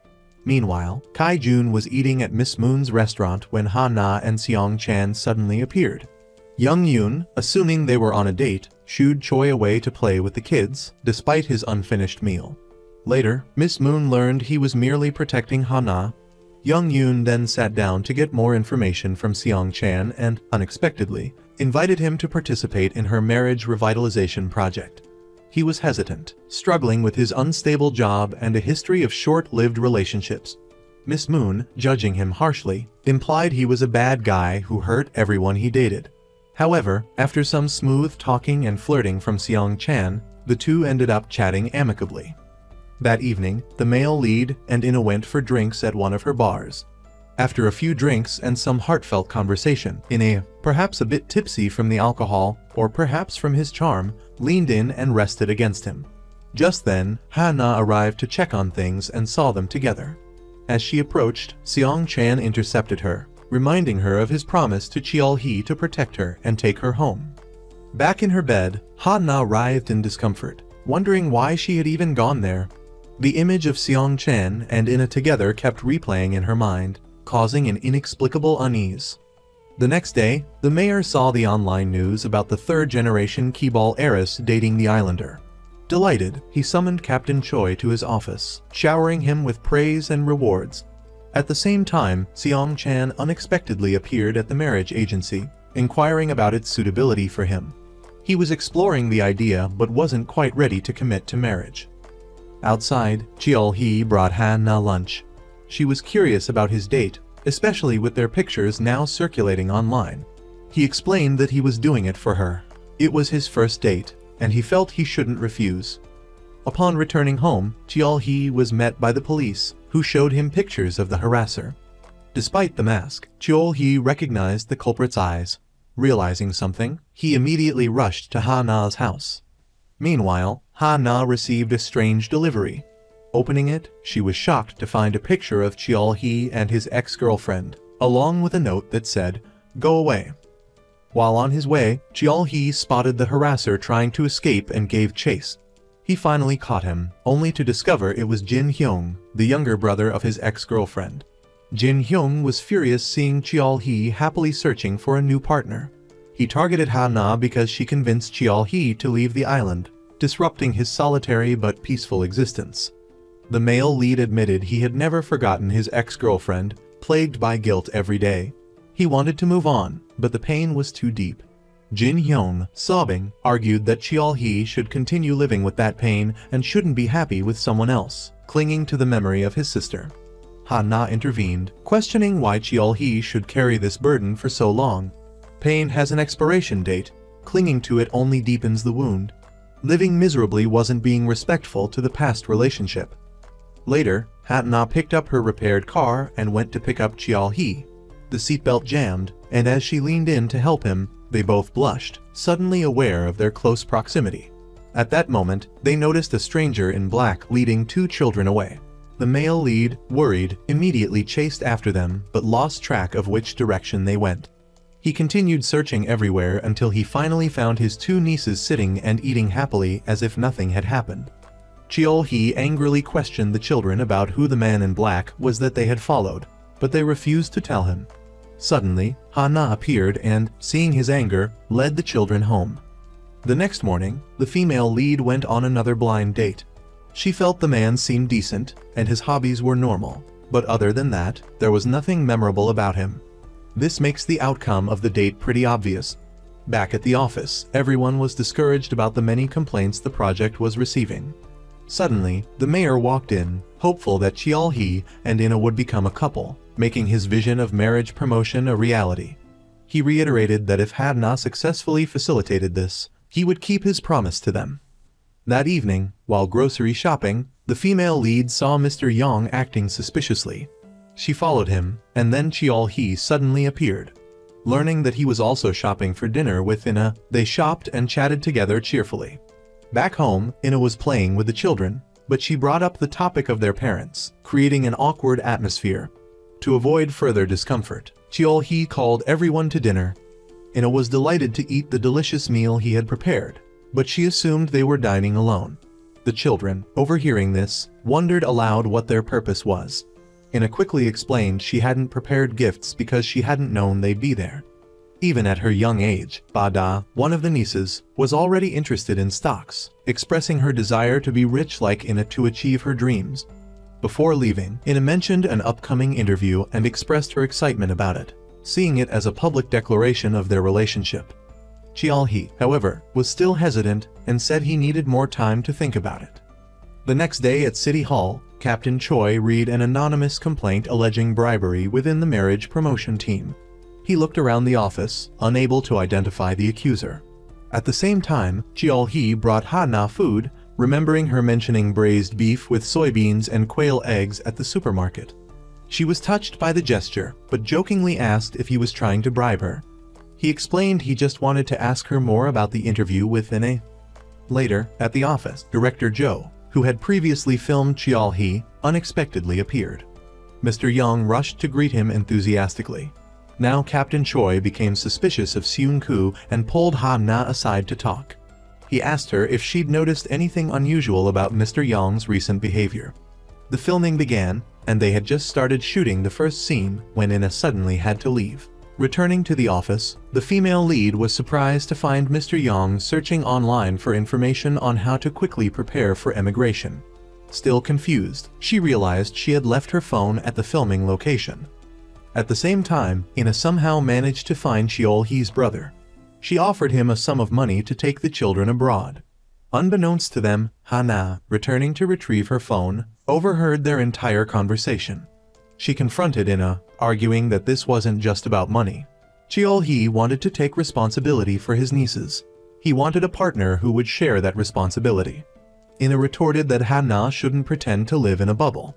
Meanwhile, Kai-jun was eating at Miss Moon's restaurant when Hana and Seong-chan suddenly appeared. Young-yoon, assuming they were on a date, shooed Choi away to play with the kids, despite his unfinished meal. Later, Miss Moon learned he was merely protecting Hana. Young-yoon then sat down to get more information from Seong-chan and, unexpectedly, invited him to participate in her marriage revitalization project. He was hesitant, struggling with his unstable job and a history of short-lived relationships. Miss Moon, judging him harshly, implied he was a bad guy who hurt everyone he dated. However, after some smooth talking and flirting from Seong Chan, the two ended up chatting amicably. That evening, the male lead and Ina went for drinks at one of her bars. After a few drinks and some heartfelt conversation, Ina, perhaps a bit tipsy from the alcohol or perhaps from his charm, leaned in and rested against him. Just then, Ha-na arrived to check on things and saw them together. As she approached, Seong Chan intercepted her, reminding her of his promise to Cheol-hee to protect her and take her home. Back in her bed, Ha-na writhed in discomfort, wondering why she had even gone there. The image of Seong Chan and Ina together kept replaying in her mind, causing an inexplicable unease. The next day, the mayor saw the online news about the third-generation Keeball heiress dating the islander. Delighted, he summoned Captain Choi to his office, showering him with praise and rewards. At the same time, Seong Chan unexpectedly appeared at the marriage agency, inquiring about its suitability for him. He was exploring the idea but wasn't quite ready to commit to marriage. Outside, Cheol-hee brought Han-na lunch. She was curious about his date, especially with their pictures now circulating online. He explained that he was doing it for her. It was his first date, and he felt he shouldn't refuse. Upon returning home, Cheol-hee was met by the police, who showed him pictures of the harasser. Despite the mask, Cheol-hee recognized the culprit's eyes. Realizing something, he immediately rushed to Ha-na's house. Meanwhile, Ha-na received a strange delivery. Opening it, she was shocked to find a picture of Cheol-hee and his ex-girlfriend, along with a note that said, "Go away." While on his way, Cheol-hee spotted the harasser trying to escape and gave chase. He finally caught him, only to discover it was Jin Hyung, the younger brother of his ex-girlfriend. Jin Hyung was furious seeing Cheol-hee happily searching for a new partner. He targeted Ha-na because she convinced Cheol-hee to leave the island, disrupting his solitary but peaceful existence. The male lead admitted he had never forgotten his ex-girlfriend, plagued by guilt every day. He wanted to move on, but the pain was too deep. Jin Hyung, sobbing, argued that Cheol-hee should continue living with that pain and shouldn't be happy with someone else, clinging to the memory of his sister. Ha-na intervened, questioning why Cheol-hee should carry this burden for so long. Pain has an expiration date. Clinging to it only deepens the wound. Living miserably wasn't being respectful to the past relationship. Later, Ha-na picked up her repaired car and went to pick up Cheol-hee. The seatbelt jammed, and as she leaned in to help him, they both blushed, suddenly aware of their close proximity. At that moment, they noticed a stranger in black leading two children away. The male lead, worried, immediately chased after them but lost track of which direction they went. He continued searching everywhere until he finally found his two nieces sitting and eating happily as if nothing had happened. Cheol-hee angrily questioned the children about who the man in black was that they had followed, but they refused to tell him. Suddenly, Ha-na appeared and, seeing his anger, led the children home. The next morning, the female lead went on another blind date. She felt the man seemed decent, and his hobbies were normal, but other than that, there was nothing memorable about him. This makes the outcome of the date pretty obvious. Back at the office, everyone was discouraged about the many complaints the project was receiving. Suddenly, the mayor walked in, hopeful that Cheol-hee and Ina would become a couple, making his vision of marriage promotion a reality. He reiterated that if Ha-na successfully facilitated this, he would keep his promise to them. That evening, while grocery shopping, the female lead saw Mr. Yong acting suspiciously. She followed him, and then Cheol-hee suddenly appeared. Learning that he was also shopping for dinner with Ina, they shopped and chatted together cheerfully. Back home, Ina was playing with the children, but she brought up the topic of their parents, creating an awkward atmosphere. To avoid further discomfort, Cheol-hee called everyone to dinner. Ina was delighted to eat the delicious meal he had prepared, but she assumed they were dining alone. The children, overhearing this, wondered aloud what their purpose was. Ina quickly explained she hadn't prepared gifts because she hadn't known they'd be there. Even at her young age, Ba-da, one of the nieces, was already interested in stocks, expressing her desire to be rich like Ina to achieve her dreams. Before leaving, Ina mentioned an upcoming interview and expressed her excitement about it, seeing it as a public declaration of their relationship. Cheol-hee, however, was still hesitant and said he needed more time to think about it. The next day at City Hall, Captain Choi read an anonymous complaint alleging bribery within the marriage promotion team. He looked around the office, unable to identify the accuser. At the same time, Cheol-hee brought Ha-na food, remembering her mentioning braised beef with soybeans and quail eggs at the supermarket. She was touched by the gesture, but jokingly asked if he was trying to bribe her. He explained he just wanted to ask her more about the interview with Ine. Later, at the office, Director Jo, who had previously filmed Cheol-hee, unexpectedly appeared. Mr. Young rushed to greet him enthusiastically. Now Captain Choi became suspicious of Seung-koo and pulled Ha-na aside to talk. He asked her if she'd noticed anything unusual about Mr. Young's recent behavior. The filming began, and they had just started shooting the first scene when Ina suddenly had to leave. Returning to the office, the female lead was surprised to find Mr. Young searching online for information on how to quickly prepare for emigration. Still confused, she realized she had left her phone at the filming location. At the same time, Ina somehow managed to find Cheol-hee's brother. She offered him a sum of money to take the children abroad. Unbeknownst to them, Ha-na, returning to retrieve her phone, overheard their entire conversation. She confronted Ina, arguing that this wasn't just about money. Cheol-hee wanted to take responsibility for his nieces. He wanted a partner who would share that responsibility. Ina retorted that Ha-na shouldn't pretend to live in a bubble.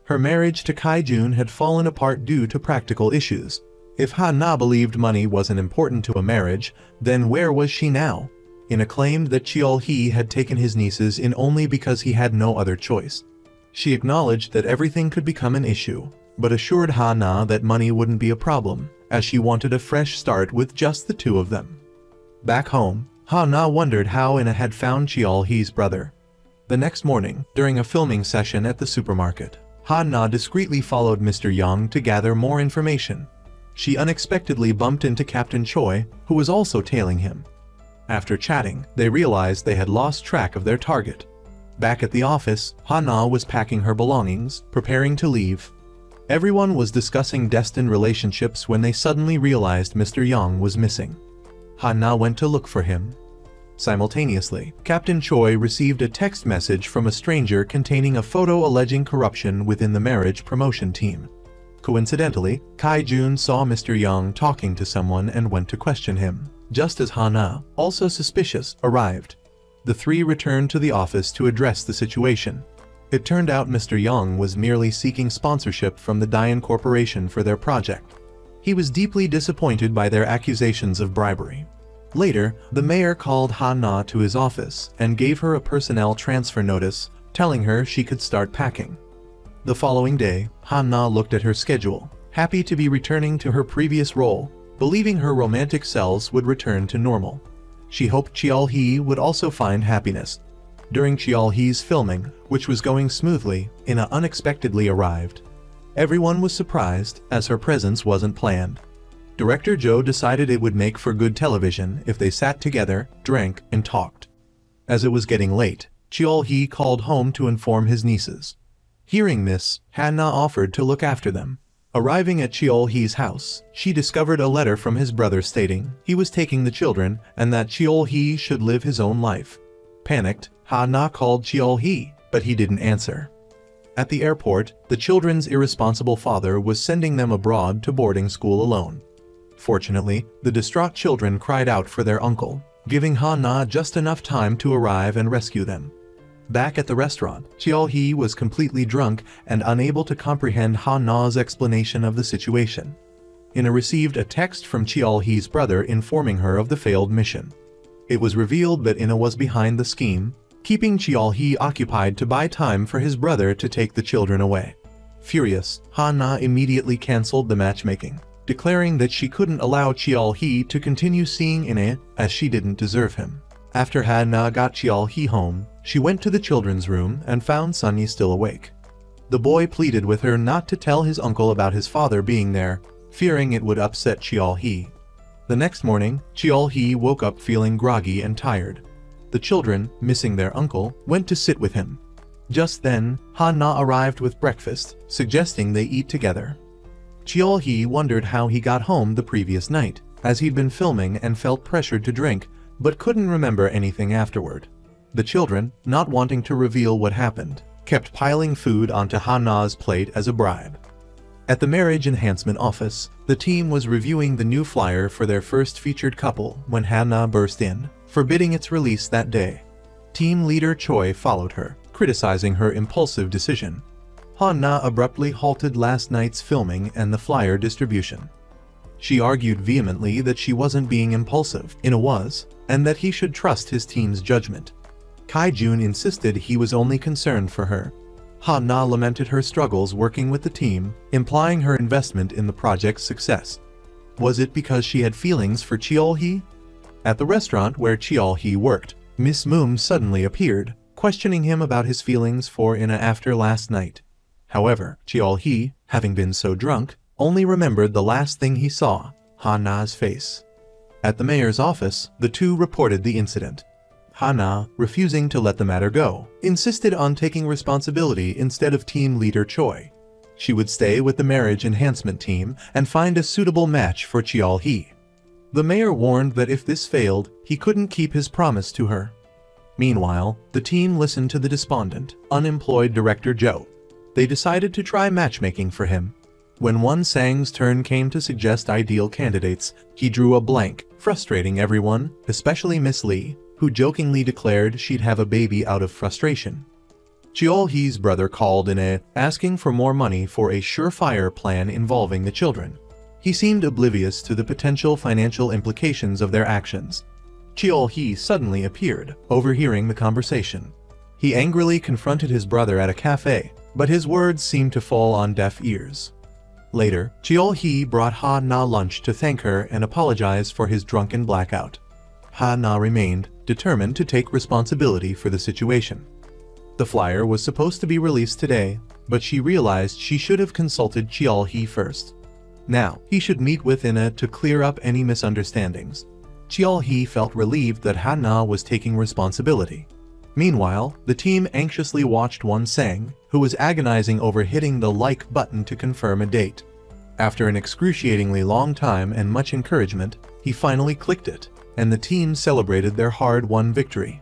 Her marriage to Kai-jun had fallen apart due to practical issues. If Ha-na believed money wasn't important to a marriage, then where was she now? Ina claimed that Cheol-hee had taken his nieces in only because he had no other choice. She acknowledged that everything could become an issue, but assured Ha-na that money wouldn't be a problem, as she wanted a fresh start with just the two of them. Back home, Ha-na wondered how Ina had found Cheol-hee's brother. The next morning, during a filming session at the supermarket, Ha-na discreetly followed Mr. Young to gather more information. She unexpectedly bumped into Captain Choi, who was also tailing him. After chatting, they realized they had lost track of their target. Back at the office, Ha-na was packing her belongings, preparing to leave. Everyone was discussing destined relationships when they suddenly realized Mr. Young was missing. Ha-na went to look for him. Simultaneously, Captain Choi received a text message from a stranger containing a photo alleging corruption within the marriage promotion team. Coincidentally, Kai-jun saw Mr. Young talking to someone and went to question him, just as Ha-na, also suspicious, arrived. The three returned to the office to address the situation. It turned out Mr. Young was merely seeking sponsorship from the Dian Corporation for their project. He was deeply disappointed by their accusations of bribery. Later, the mayor called Ha-na to his office and gave her a personnel transfer notice, telling her she could start packing. The following day, Ha-na looked at her schedule, happy to be returning to her previous role, believing her romantic selves would return to normal. She hoped Cheol-hee would also find happiness. During Cheol-hee's filming, which was going smoothly, Ina unexpectedly arrived. Everyone was surprised, as her presence wasn't planned. Director Jo decided it would make for good television if they sat together, drank, and talked. As it was getting late, Cheol-hee called home to inform his nieces. Hearing this, Ha-na offered to look after them. Arriving at Cheol-hee's house, she discovered a letter from his brother stating he was taking the children and that Cheol-hee should live his own life. Panicked, Ha-na called Cheol-hee, but he didn't answer. At the airport, the children's irresponsible father was sending them abroad to boarding school alone. Fortunately, the distraught children cried out for their uncle, giving Ha-na just enough time to arrive and rescue them. Back at the restaurant, Cheol-hee was completely drunk and unable to comprehend Ha-na's explanation of the situation. Ina received a text from Cheol-hee's brother informing her of the failed mission. It was revealed that Ina was behind the scheme, keeping Cheol-hee occupied to buy time for his brother to take the children away. Furious, Ha-na immediately cancelled the matchmaking, declaring that she couldn't allow Cheol-hee to continue seeing Ina as she didn't deserve him. After Ha-na got Cheol-hee home, she went to the children's room and found Sunny still awake. The boy pleaded with her not to tell his uncle about his father being there, fearing it would upset Cheol-hee. The next morning, Cheol-hee woke up feeling groggy and tired. The children, missing their uncle, went to sit with him. Just then, Ha-na arrived with breakfast, suggesting they eat together. Cheol-hee wondered how he got home the previous night, as he'd been filming and felt pressured to drink, but couldn't remember anything afterward. The children, not wanting to reveal what happened, kept piling food onto Hana's plate as a bribe. At the marriage enhancement office, the team was reviewing the new flyer for their first featured couple when Hana burst in, forbidding its release that day. Team leader Choi followed her, criticizing her impulsive decision. Hana abruptly halted last night's filming and the flyer distribution. She argued vehemently that she wasn't being impulsive, Ina was, and that he should trust his team's judgment. Kai-jun insisted he was only concerned for her. Hana lamented her struggles working with the team, implying her investment in the project's success. Was it because she had feelings for Cheol-hee? At the restaurant where Cheol-hee worked, Miss Moom suddenly appeared, questioning him about his feelings for Ina after last night. However, Cheol-hee, having been so drunk, only remembered the last thing he saw, Hana's face. At the mayor's office, the two reported the incident. Hana, refusing to let the matter go, insisted on taking responsibility instead of team leader Choi. She would stay with the marriage enhancement team and find a suitable match for Cheol-hee. The mayor warned that if this failed, he couldn't keep his promise to her. Meanwhile, the team listened to the despondent, unemployed director Jo. They decided to try matchmaking for him. When Won-sang's turn came to suggest ideal candidates, he drew a blank, frustrating everyone, especially Miss Lee, who jokingly declared she'd have a baby out of frustration. Cheol-hee's brother called in asking for more money for a surefire plan involving the children. He seemed oblivious to the potential financial implications of their actions. Cheol-hee suddenly appeared, overhearing the conversation. He angrily confronted his brother at a cafe, but his words seemed to fall on deaf ears. Later, Cheol-hee brought Ha-na lunch to thank her and apologize for his drunken blackout. Ha-na remained, determined to take responsibility for the situation. The flyer was supposed to be released today, but she realized she should have consulted Cheol-hee first. Now, he should meet with Ina to clear up any misunderstandings. Cheol-hee felt relieved that Ha-na was taking responsibility. Meanwhile, the team anxiously watched Won-sang, who was agonizing over hitting the like button to confirm a date. After an excruciatingly long time and much encouragement, he finally clicked it, and the team celebrated their hard-won victory.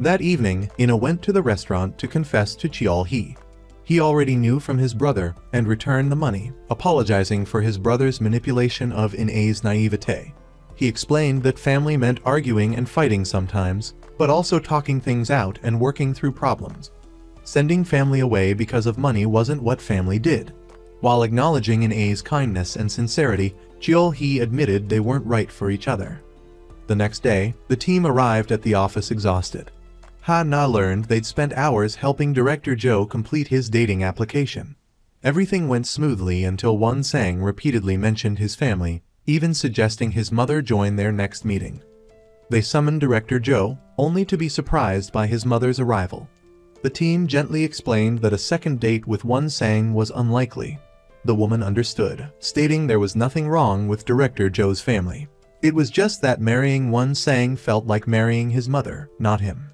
That evening, Ina went to the restaurant to confess to Cheol-hee. He already knew from his brother and returned the money, apologizing for his brother's manipulation of Ina's naivete. He explained that family meant arguing and fighting sometimes, but also talking things out and working through problems. Sending family away because of money wasn't what family did. While acknowledging Ina's kindness and sincerity, Cheol-hee admitted they weren't right for each other. The next day, the team arrived at the office exhausted. Ha-na learned they'd spent hours helping Director Jo complete his dating application. Everything went smoothly until Won-sang repeatedly mentioned his family, even suggesting his mother join their next meeting. They summoned Director Jo, only to be surprised by his mother's arrival. The team gently explained that a second date with Won-sang was unlikely. The woman understood, stating there was nothing wrong with Director Jo's family. It was just that marrying Won-sang felt like marrying his mother, not him.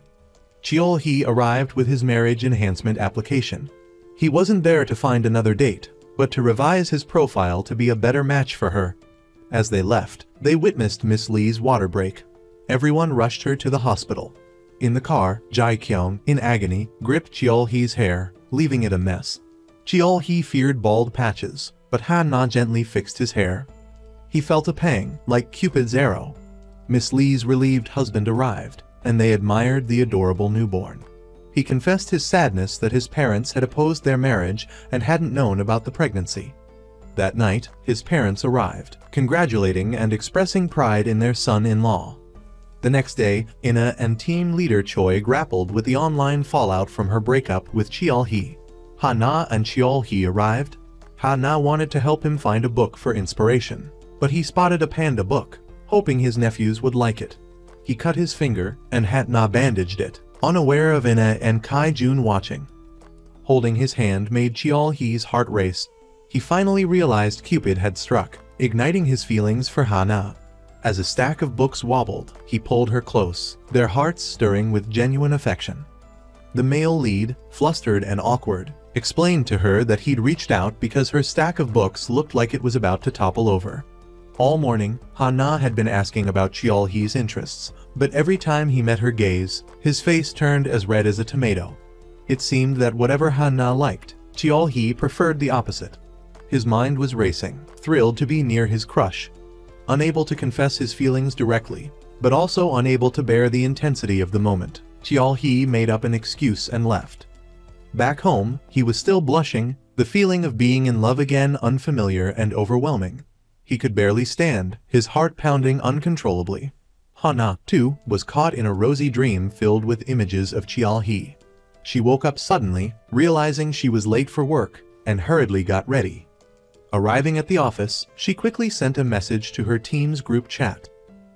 Cheol-hee arrived with his marriage enhancement application. He wasn't there to find another date, but to revise his profile to be a better match for her. As they left, they witnessed Miss Lee's water break. Everyone rushed her to the hospital. In the car, Jae-kyung, in agony, gripped Cheol-hee's hair, leaving it a mess. Cheol-hee feared bald patches, but Ha-na gently fixed his hair. He felt a pang, like Cupid's arrow. Miss Lee's relieved husband arrived, and they admired the adorable newborn. He confessed his sadness that his parents had opposed their marriage and hadn't known about the pregnancy. That night, his parents arrived, congratulating and expressing pride in their son-in-law. The next day, Ina and team leader Choi grappled with the online fallout from her breakup with Cheol-hee. Ha-na and Cheol-hee arrived. Ha-na wanted to help him find a book for inspiration, but he spotted a panda book, hoping his nephews would like it. He cut his finger, and Ha-na bandaged it, unaware of Ina and Kai-jun watching. Holding his hand made Cheol-hee's heart race. He finally realized Cupid had struck, igniting his feelings for Ha-na. As a stack of books wobbled, he pulled her close, their hearts stirring with genuine affection. The male lead, flustered and awkward, explained to her that he'd reached out because her stack of books looked like it was about to topple over. All morning, Ha-na had been asking about Cheol-hee's interests, but every time he met her gaze, his face turned as red as a tomato. It seemed that whatever Han-na liked, Cheol-hee preferred the opposite. His mind was racing, thrilled to be near his crush. Unable to confess his feelings directly, but also unable to bear the intensity of the moment, Cheol-hee made up an excuse and left. Back home, he was still blushing, the feeling of being in love again unfamiliar and overwhelming. He could barely stand, his heart pounding uncontrollably. Han-na, too, was caught in a rosy dream filled with images of Cheol-hee. She woke up suddenly, realizing she was late for work, and hurriedly got ready. Arriving at the office, she quickly sent a message to her team's group chat.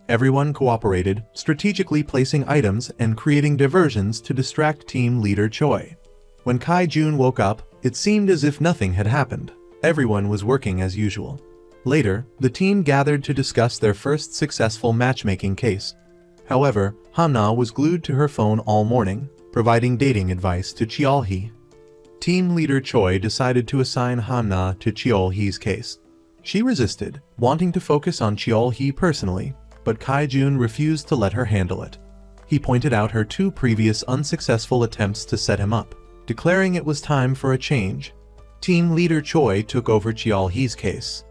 Everyone cooperated, strategically placing items and creating diversions to distract team leader Choi. When Kai-jun woke up, it seemed as if nothing had happened. Everyone was working as usual. Later, the team gathered to discuss their first successful matchmaking case. However, Han-na was glued to her phone all morning, providing dating advice to Cheol-hee. Team leader Choi decided to assign Han-na to Cheol-hee's case. She resisted, wanting to focus on Cheol-hee personally, but Kai-jun refused to let her handle it. He pointed out her 2 previous unsuccessful attempts to set him up, declaring it was time for a change. Team leader Choi took over Cheol-hee's case.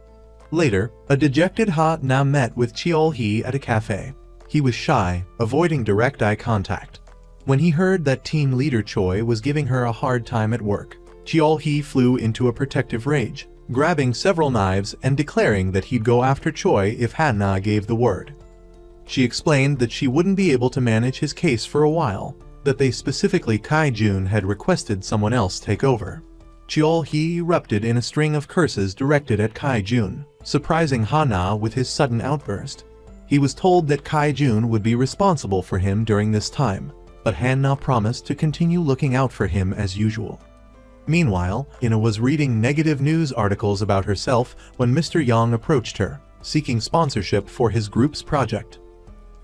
Later, a dejected Han-na met with Cheol-hee at a cafe. He was shy, avoiding direct eye contact. When he heard that team leader Choi was giving her a hard time at work, Cheol-hee flew into a protective rage, grabbing several knives and declaring that he'd go after Choi if Han-na gave the word. She explained that she wouldn't be able to manage his case for a while, that they specifically Kai-jun had requested someone else take over. Cheol-hee erupted in a string of curses directed at Kai-jun, surprising Han-na with his sudden outburst. He was told that Kai-jun would be responsible for him during this time, but Han-na promised to continue looking out for him as usual. Meanwhile, Ina was reading negative news articles about herself when Mr. Yang approached her, seeking sponsorship for his group's project.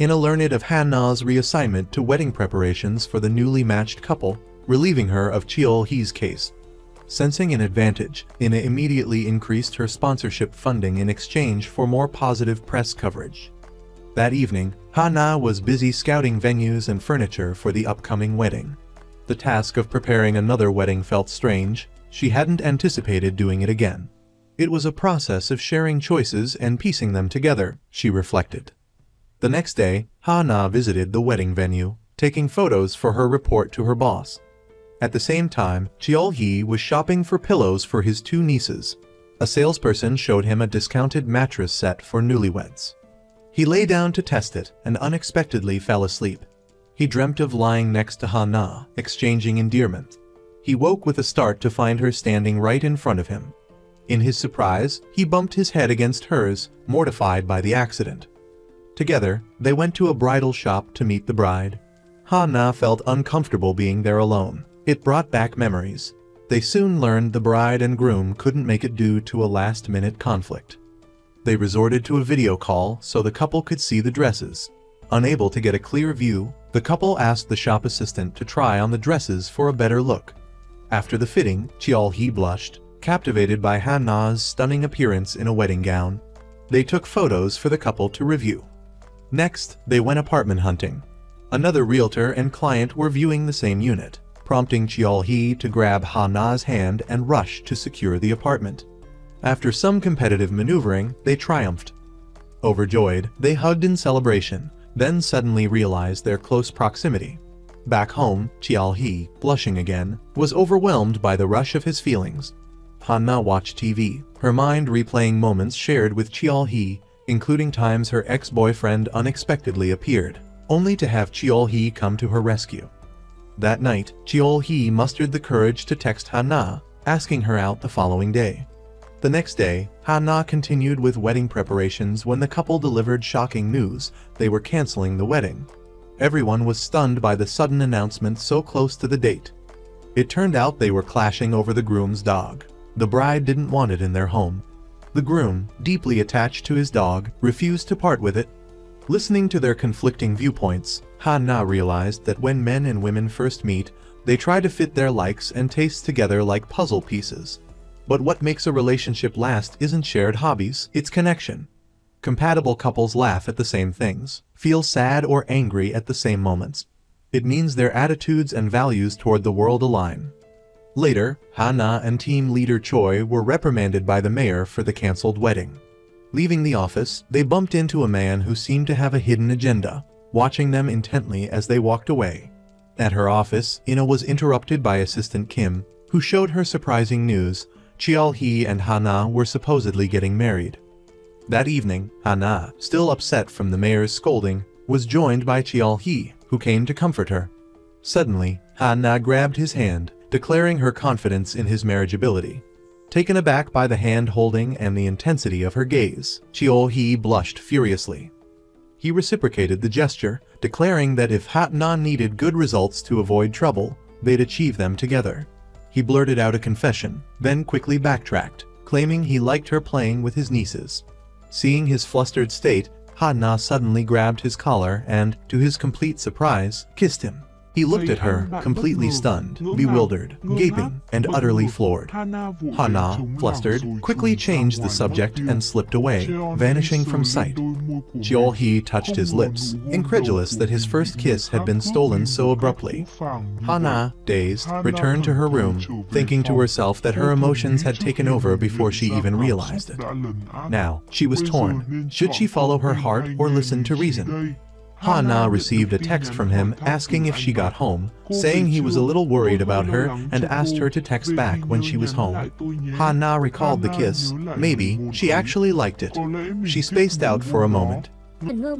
Ina learned of Han-na's reassignment to wedding preparations for the newly matched couple, relieving her of Cheol-hee's case. Sensing an advantage, Ina immediately increased her sponsorship funding in exchange for more positive press coverage. That evening, Han-na was busy scouting venues and furniture for the upcoming wedding. The task of preparing another wedding felt strange. She hadn't anticipated doing it again. It was a process of sharing choices and piecing them together, she reflected. The next day, Han-na visited the wedding venue, taking photos for her report to her boss. At the same time, Cheol-hee was shopping for pillows for his 2 nieces. A salesperson showed him a discounted mattress set for newlyweds. He lay down to test it and unexpectedly fell asleep. He dreamt of lying next to Han-na, exchanging endearment. He woke with a start to find her standing right in front of him. In his surprise, he bumped his head against hers, mortified by the accident. Together, they went to a bridal shop to meet the bride. Han-na felt uncomfortable being there alone. It brought back memories. They soon learned the bride and groom couldn't make it due to a last-minute conflict. They resorted to a video call so the couple could see the dresses. Unable to get a clear view, the couple asked the shop assistant to try on the dresses for a better look. After the fitting, Cheol-hee blushed, captivated by Han-na's stunning appearance in a wedding gown. They took photos for the couple to review. Next, they went apartment hunting. Another realtor and client were viewing the same unit, prompting Cheol-hee to grab Han-na's hand and rush to secure the apartment. After some competitive maneuvering, they triumphed. Overjoyed, they hugged in celebration, then suddenly realized their close proximity. Back home, Cheol-hee, blushing again, was overwhelmed by the rush of his feelings. Han-na watched TV, her mind replaying moments shared with Cheol-hee, including times her ex-boyfriend unexpectedly appeared, only to have Cheol-hee come to her rescue. That night, Cheol-hee mustered the courage to text Han-na, asking her out the following day. The next day, Han-na continued with wedding preparations when the couple delivered shocking news: they were canceling the wedding. Everyone was stunned by the sudden announcement so close to the date. It turned out they were clashing over the groom's dog. The bride didn't want it in their home. The groom, deeply attached to his dog, refused to part with it. Listening to their conflicting viewpoints, Han-na realized that when men and women first meet, they try to fit their likes and tastes together like puzzle pieces. But what makes a relationship last isn't shared hobbies, it's connection. Compatible couples laugh at the same things, feel sad or angry at the same moments. It means their attitudes and values toward the world align. Later, Ha-na and team leader Choi were reprimanded by the mayor for the cancelled wedding. Leaving the office, they bumped into a man who seemed to have a hidden agenda, watching them intently as they walked away. At her office, Ina was interrupted by assistant Kim, who showed her surprising news. Cheol-hee and Ha-na were supposedly getting married. That evening, Ha-na, still upset from the mayor's scolding, was joined by Cheol-hee, who came to comfort her. Suddenly, Ha-na grabbed his hand, declaring her confidence in his marriageability. Taken aback by the hand-holding and the intensity of her gaze, Cheol-hee blushed furiously. He reciprocated the gesture, declaring that if Ha-na needed good results to avoid trouble, they'd achieve them together. He blurted out a confession, then quickly backtracked, claiming he liked her playing with his nieces. Seeing his flustered state, Ha-na suddenly grabbed his collar and, to his complete surprise, kissed him. He looked at her, completely stunned, bewildered, gaping, and utterly floored. Ha-na, flustered, quickly changed the subject and slipped away, vanishing from sight. Cheol-hee touched his lips, incredulous that his first kiss had been stolen so abruptly. Ha-na, dazed, returned to her room, thinking to herself that her emotions had taken over before she even realized it. Now, she was torn. Should she follow her heart or listen to reason? Ha-na received a text from him asking if she got home, saying he was a little worried about her and asked her to text back when she was home. Ha-na recalled the kiss. Maybe she actually liked it. She spaced out for a moment.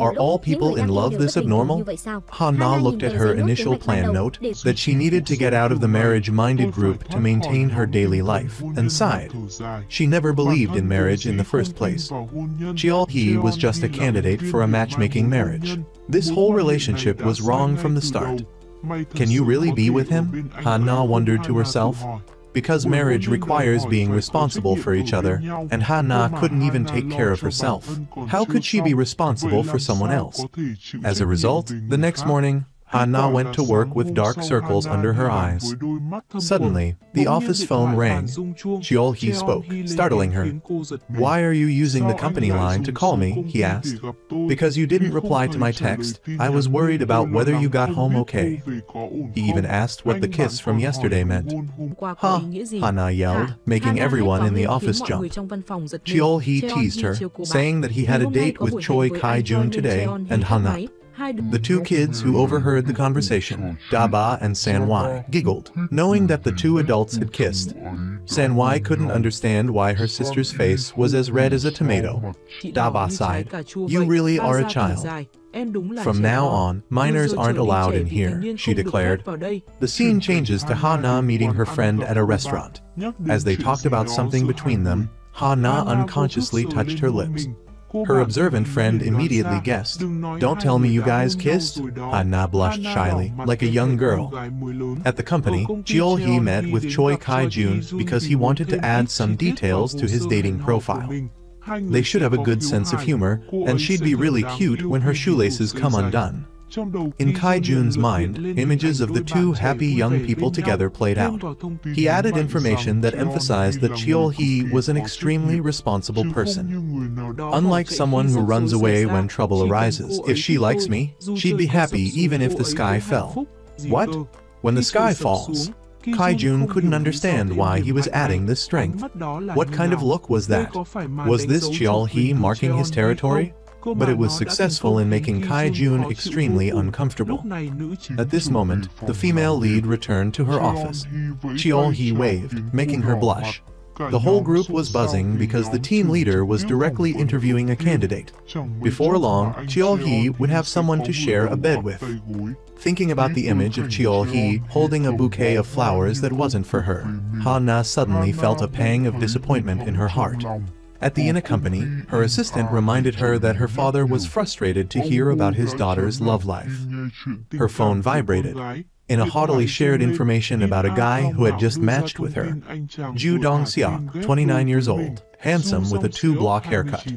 Are all people in love this abnormal? Ha-na looked at her initial plan note that she needed to get out of the marriage-minded group to maintain her daily life, and sighed. She never believed in marriage in the first place. Cheol-hee was just a candidate for a matchmaking marriage. This whole relationship was wrong from the start. Can you really be with him? Ha-na wondered to herself. Because marriage requires being responsible for each other, and Ha-na couldn't even take care of herself. How could she be responsible for someone else? As a result, the next morning, Ha-na went to work with dark circles under her eyes. Suddenly, the office phone rang. Cheol-hee spoke, startling her. "Why are you using the company line to call me?" he asked. "Because you didn't reply to my text. I was worried about whether you got home okay." He even asked what the kiss from yesterday meant. "Huh," Ha-na yelled, making everyone in the office jump. Cheol-hee teased her, saying that he had a date with Choi Kai-jun today, and hung up. The two kids who overheard the conversation, Da-ba and San-wai, giggled, knowing that the two adults had kissed. San-wai couldn't understand why her sister's face was as red as a tomato. Da-ba sighed. "You really are a child. From now on, minors aren't allowed in here," she declared. The scene changes to Ha-na meeting her friend at a restaurant. As they talked about something between them, Ha-na unconsciously touched her lips. Her observant friend immediately guessed. "Don't tell me you guys kissed?" Ha-na blushed shyly, like a young girl. At the company, Cheol-hee met with Choi Kai-jun because he wanted to add some details to his dating profile. They should have a good sense of humor, and she'd be really cute when her shoelaces come undone. In Kai-jun's mind, images of the two happy young people together played out. He added information that emphasized that Cheol-hee was an extremely responsible person. Unlike someone who runs away when trouble arises, if she likes me, she'd be happy even if the sky fell. What? When the sky falls? Kai-jun couldn't understand why he was adding this strength. What kind of look was that? Was this Cheol-hee marking his territory? But it was successful in making Kai-jun extremely uncomfortable. At this moment, the female lead returned to her office. Cheol-hee waved, making her blush. The whole group was buzzing because the team leader was directly interviewing a candidate. Before long, Cheol-hee would have someone to share a bed with. Thinking about the image of Cheol-hee holding a bouquet of flowers that wasn't for her, Ha-na suddenly felt a pang of disappointment in her heart. At the Ina company, her assistant reminded her that her father was frustrated to hear about his daughter's love life. Her phone vibrated. Ina haughtily shared information about a guy who had just matched with her. Ju Dong-seok, 29 years old, handsome with a 2-block haircut.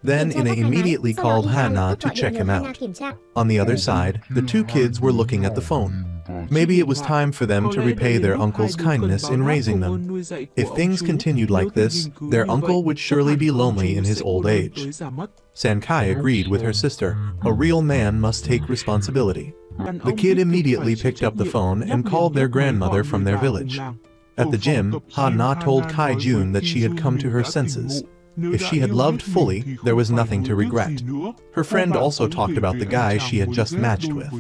Then Ina immediately called Ha-na to check him out. On the other side, the two kids were looking at the phone. Maybe it was time for them to repay their uncle's kindness in raising them. If things continued like this, their uncle would surely be lonely in his old age. San-kai agreed with her sister. A real man must take responsibility. The kid immediately picked up the phone and called their grandmother from their village. At the gym, Ha-na told Kai-jun that she had come to her senses. If she had loved fully, there was nothing to regret. Her friend also talked about the guy she had just matched with.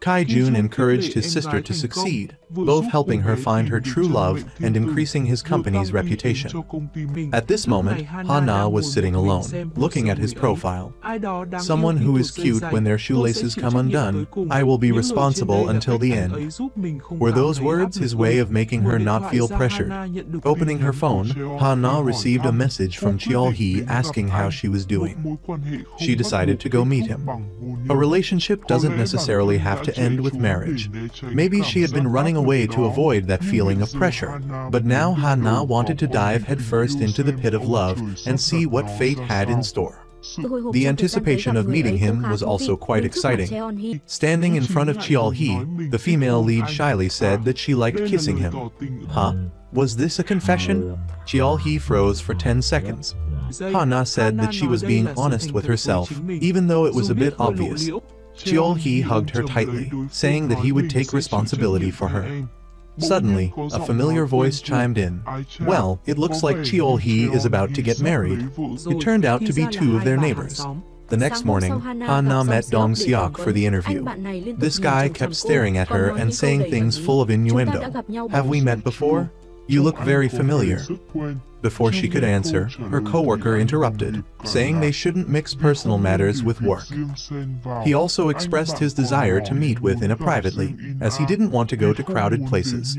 Kai-jun encouraged his sister to succeed, both helping her find her true love and increasing his company's reputation. At this moment, Ha-na was sitting alone, looking at his profile. Someone who is cute when their shoelaces come undone, I will be responsible until the end. Were those words his way of making her not feel pressured? Opening her phone, Ha-na received a message from Cheol-hee asking how she was doing. She decided to go meet him. A relationship doesn't necessarily have to end with marriage. Maybe she had been running away to avoid that feeling of pressure, but now Ha-na wanted to dive headfirst into the pit of love and see what fate had in store. The anticipation of meeting him was also quite exciting. Standing in front of Cheol-hee, the female lead shyly said that she liked kissing him. Huh? Was this a confession? Cheol-hee froze for 10 seconds. Ha-na said that she was being honest with herself, even though it was a bit obvious. Cheol-hee hugged her tightly, saying that he would take responsibility for her. Suddenly, a familiar voice chimed in. Well, it looks like Cheol-hee is about to get married. It turned out to be two of their neighbors. The next morning, Ha-na met Dong-seok for the interview. This guy kept staring at her and saying things full of innuendo. Have we met before? You look very familiar. Before she could answer, her coworker interrupted, saying they shouldn't mix personal matters with work. He also expressed his desire to meet with Ina privately, as he didn't want to go to crowded places.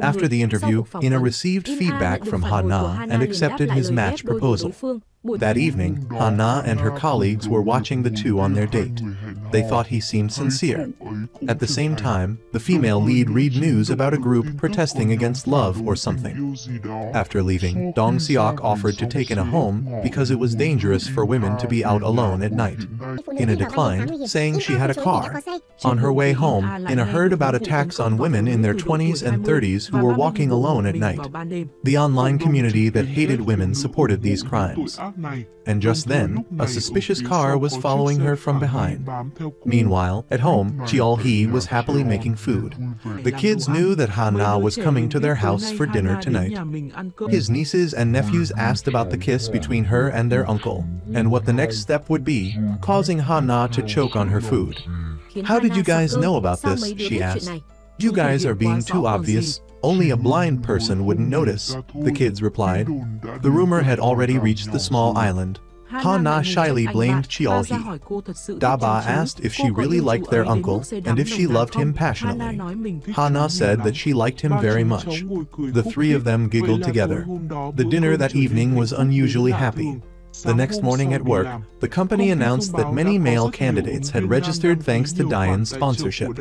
After the interview, Ina received feedback from Ha-na and accepted his match proposal. That evening, Ha-na and her colleagues were watching the two on their date. They thought he seemed sincere. At the same time, the female lead read news about a group protesting against love or something. After leaving, Dong-seok offered to take Ina home because it was dangerous for women to be out alone at night. Ina declined, saying she had a car. On her way home, Ina heard about attacks on women in their 20s and 30s who were walking alone at night. The online community that hated women supported these crimes. And just then, a suspicious car was following her from behind. Meanwhile, at home, Cheol-hee was happily making food. The kids knew that Ha-na was coming to their house for dinner tonight. His nieces and nephews asked about the kiss between her and their uncle, and what the next step would be, causing Ha-na to choke on her food. How did you guys know about this? She asked. You guys are being too obvious. Only a blind person wouldn't notice, the kids replied. The rumor had already reached the small island. Ha-na shyly blamed Cheol-hee. Da-ba asked if she really liked their uncle and if she loved him passionately. Ha-na said that she liked him very much. The three of them giggled together. The dinner that evening was unusually happy. The next morning at work, the company announced that many male candidates had registered thanks to Diane's sponsorship.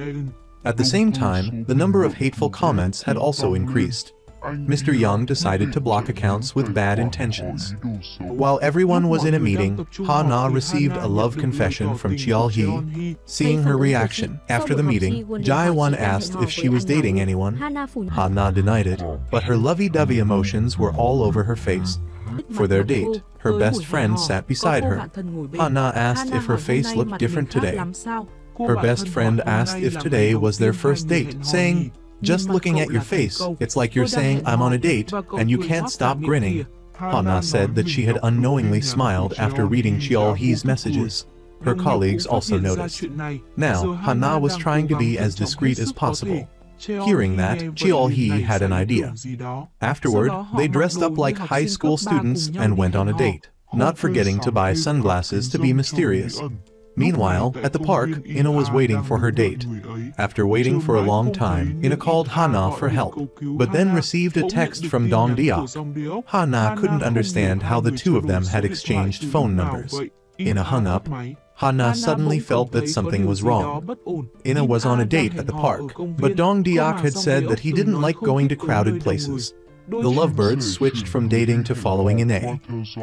At the same time, the number of hateful comments had also increased. Mr. Young decided to block accounts with bad intentions. While everyone was in a meeting, Ha-na received a love confession from Cheol-hee. Seeing her reaction, after the meeting, Jae-won asked if she was dating anyone. Ha-na denied it, but her lovey-dovey emotions were all over her face. For their date, her best friend sat beside her. Ha-na asked if her face looked different today. Her best friend asked if today was their first date, saying, "Just looking at your face, it's like you're saying I'm on a date, and you can't stop grinning." Ha-na said that she had unknowingly smiled after reading Cheol-hee's messages. Her colleagues also noticed. Now, Ha-na was trying to be as discreet as possible. Hearing that, Cheol-hee had an idea. Afterward, they dressed up like high school students and went on a date, not forgetting to buy sunglasses to be mysterious. Meanwhile, at the park, Ina was waiting for her date. After waiting for a long time, Ina called Ha-na for help, but then received a text from Dong-deok. Ha-na couldn't understand how the two of them had exchanged phone numbers. Ina hung up. Ha-na suddenly felt that something was wrong. Ina was on a date at the park, but Dong-deok had said that he didn't like going to crowded places. The lovebirds switched from dating to following Ina.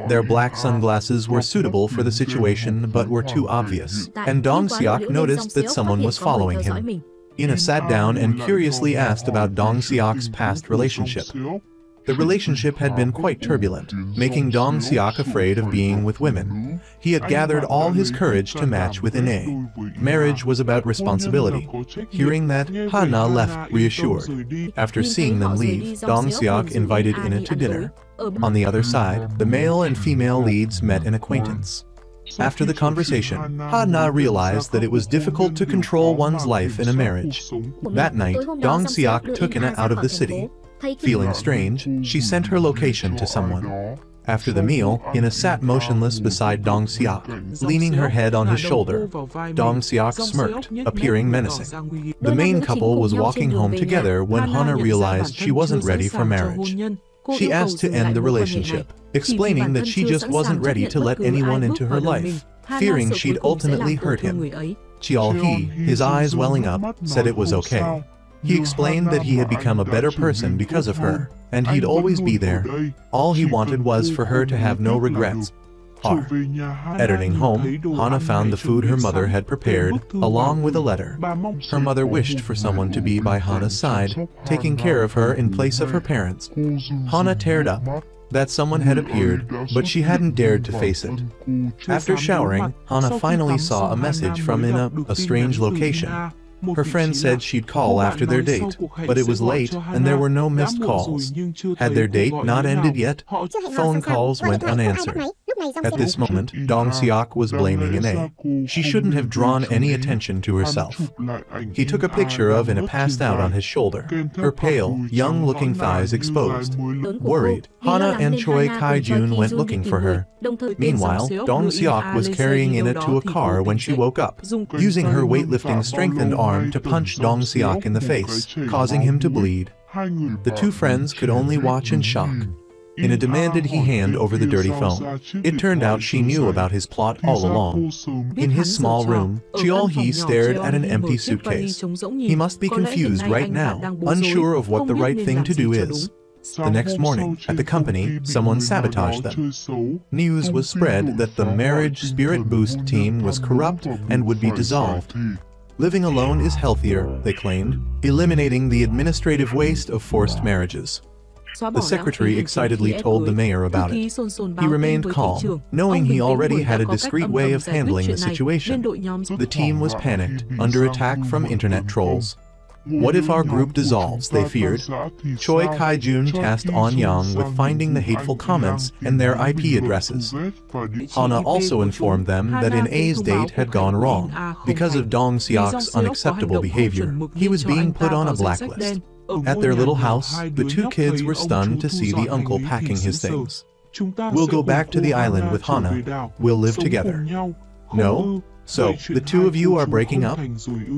Their black sunglasses were suitable for the situation but were too obvious, and Dong-seok noticed that someone was following him. Ina sat down and curiously asked about Dong-seok's past relationship. The relationship had been quite turbulent, making Dong Seok afraid of being with women. He had gathered all his courage to match with Ine. Marriage was about responsibility. Hearing that, Hana left reassured. After seeing them leave, Dong Seok invited Ine to dinner. On the other side, the male and female leads met an acquaintance. After the conversation, Hana realized that it was difficult to control one's life in a marriage. That night, Dong Seok took Ine out of the city. Feeling strange, she sent her location to someone. After the meal, Ine sat motionless beside Dong Seok, leaning her head on his shoulder. Dong Seok smirked, appearing menacing. The main couple was walking home together when Hana realized she wasn't ready for marriage. She asked to end the relationship, explaining that she just wasn't ready to let anyone into her life, fearing she'd ultimately hurt him. Cheol-hee, his eyes welling up, said it was okay. He explained that he had become a better person because of her, and he'd always be there. All he wanted was for her to have no regrets. Editing home, Hana found the food her mother had prepared, along with a letter. Her mother wished for someone to be by Hana's side, taking care of her in place of her parents. Hana teared up. That someone had appeared, but she hadn't dared to face it. After showering, Hana finally saw a message from Ine, a strange location. Her friend said she'd call after their date, but it was late and there were no missed calls. Had their date not ended yet? Phone calls went unanswered. At this moment, Dong Seok was blaming Ine. She shouldn't have drawn any attention to herself. He took a picture of Ine passed out on his shoulder, her pale, young-looking thighs exposed. Worried, Hana and Choi Kai-jun went looking for her. Meanwhile, Dong Seok was carrying Ine to a car when she woke up, using her weightlifting strengthened arm to punch Dong Seok in the face, causing him to bleed. The two friends could only watch in shock. Ine demanded he hand over the dirty phone. It turned out she knew about his plot all along. In his small room, Cheol-hee stared at an empty suitcase. He must be confused right now, unsure of what the right thing to do is. The next morning, at the company, someone sabotaged them. News was spread that the Marriage Spirit Boost team was corrupt and would be dissolved. Living alone is healthier, they claimed, eliminating the administrative waste of forced marriages. The secretary excitedly told the mayor about it. He remained calm, knowing he already had a discreet way of handling the situation. The team was panicked, under attack from internet trolls. What if our group dissolves, they feared. Choi Kai-jun tasked On Yang with finding the hateful comments and their IP addresses. Hana also informed them that Ine's date had gone wrong. Because of Dong Seok's unacceptable behavior, he was being put on a blacklist. At their little house, the two kids were stunned to see the uncle packing his things. We'll go back to the island with Hana. We'll live together. No? So, the two of you are breaking up?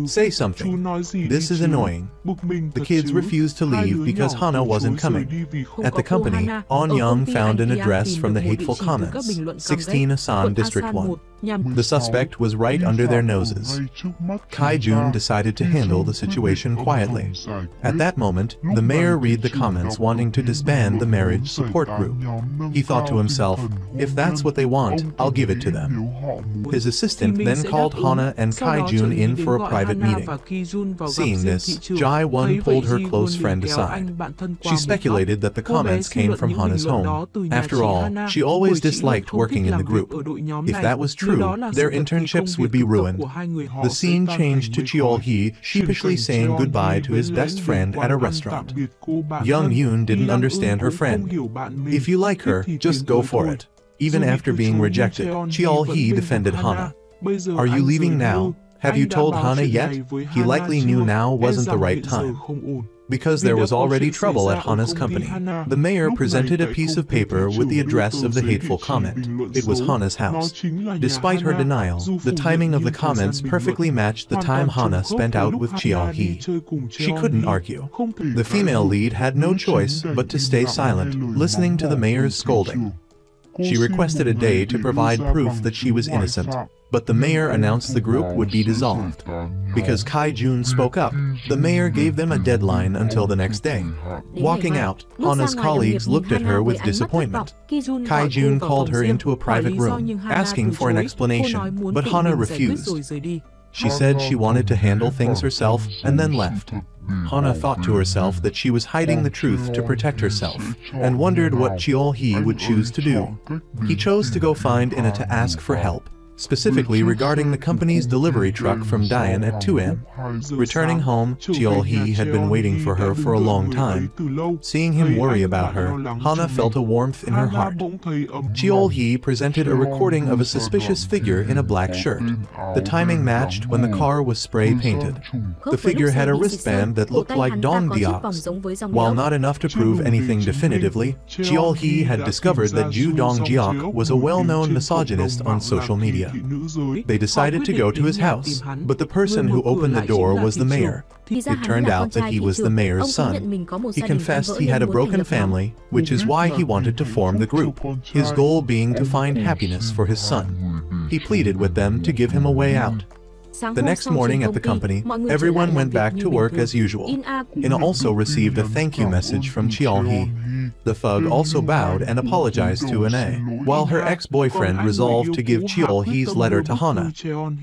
Say something. This is annoying. The kids refused to leave because Hana wasn't coming. At the company, On Young found an address from the hateful comments, 16 Asan District 1. The suspect was right under their noses. Kai-jun decided to handle the situation quietly. At that moment, the mayor read the comments wanting to disband the marriage support group. He thought to himself, if that's what they want, I'll give it to them. His assistant then called Hana and Kai-jun in for a private meeting. Seeing this, Jae-won pulled her close friend aside. She speculated that the comments came from Hana's home. After all, she always disliked working in the group. If that was true, their internships would be ruined. The scene changed to Cheol-hee sheepishly saying goodbye to his best friend at a restaurant. Young Yoon didn't understand her friend. If you like her, just go for it. Even after being rejected, Cheol-hee defended Hana. Are you leaving now? Have you told Hana yet? He likely knew now wasn't the right time. Because there was already trouble at Hana's company, the mayor presented a piece of paper with the address of the hateful comment. It was Hana's house. Despite her denial, the timing of the comments perfectly matched the time Hana spent out with Cheol-hee. She couldn't argue. The female lead had no choice but to stay silent, listening to the mayor's scolding. She requested a day to provide proof that she was innocent, but the mayor announced the group would be dissolved. Because Kai-jun spoke up, the mayor gave them a deadline until the next day. Walking out, Hana's colleagues looked at her with disappointment. Kai-jun called her into a private room, asking for an explanation, but Hana refused. She said she wanted to handle things herself and then left. Hana thought to herself that she was hiding the truth to protect herself, and wondered what Cheol-hee would choose to do. He chose to go find Ina to ask for help, specifically regarding the company's delivery truck from Daein at 2 a.m. Returning home, Cheol-hee had been waiting for her for a long time. Seeing him worry about her, Hana felt a warmth in her heart. Cheol-hee presented a recording of a suspicious figure in a black shirt. The timing matched when the car was spray painted. The figure had a wristband that looked like Dong Deok's. While not enough to prove anything definitively, Cheol-hee had discovered that Ju Dong-jeok was a well-known misogynist on social media. They decided to go to his house, but the person who opened the door was the mayor. It turned out that he was the mayor's son. He confessed he had a broken family, which is why he wanted to form the group, his goal being to find happiness for his son. He pleaded with them to give him a way out. The next morning at the company, everyone went back to work as usual. Ina also received a thank you message from Cheol-hee. The thug also bowed and apologized to Ina. While her ex-boyfriend resolved to give Cheol-hee's letter to Hana,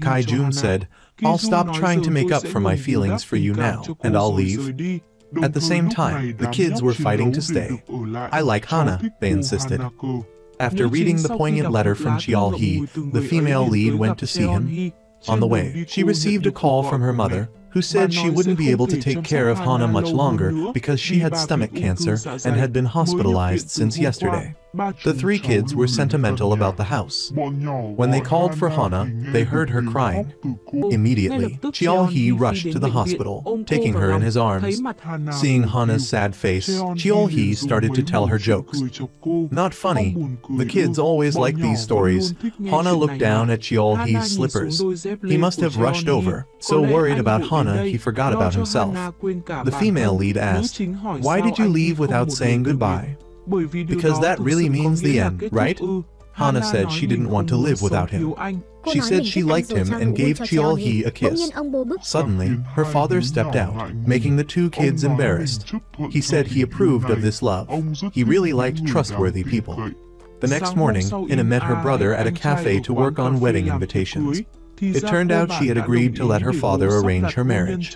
Kai-jun said, "I'll stop trying to make up for my feelings for you now, and I'll leave." At the same time, the kids were fighting to stay. "I like Hana," they insisted. After reading the poignant letter from Cheol-hee, the female lead went to see him. On the way, she received a call from her mother, who said she wouldn't be able to take care of Hana much longer because she had stomach cancer and had been hospitalized since yesterday. The three kids were sentimental about the house. When they called for Hana, they heard her crying. Immediately, Cheol-hee rushed to the hospital, taking her in his arms. Seeing Hana's sad face, Cheol-hee started to tell her jokes. Not funny. The kids always like these stories. Hana looked down at Cheol-hee's slippers. He must have rushed over, so worried about Hana he forgot about himself. The female lead asked, "Why did you leave without saying goodbye?" "Because that really means the end, right?" Hana said she didn't want to live without him. She said she liked him and gave Cheol-hee a kiss. Suddenly, her father stepped out, making the two kids embarrassed. He said he approved of this love. He really liked trustworthy people. The next morning, Ina met her brother at a cafe to work on wedding invitations. It turned out she had agreed to let her father arrange her marriage.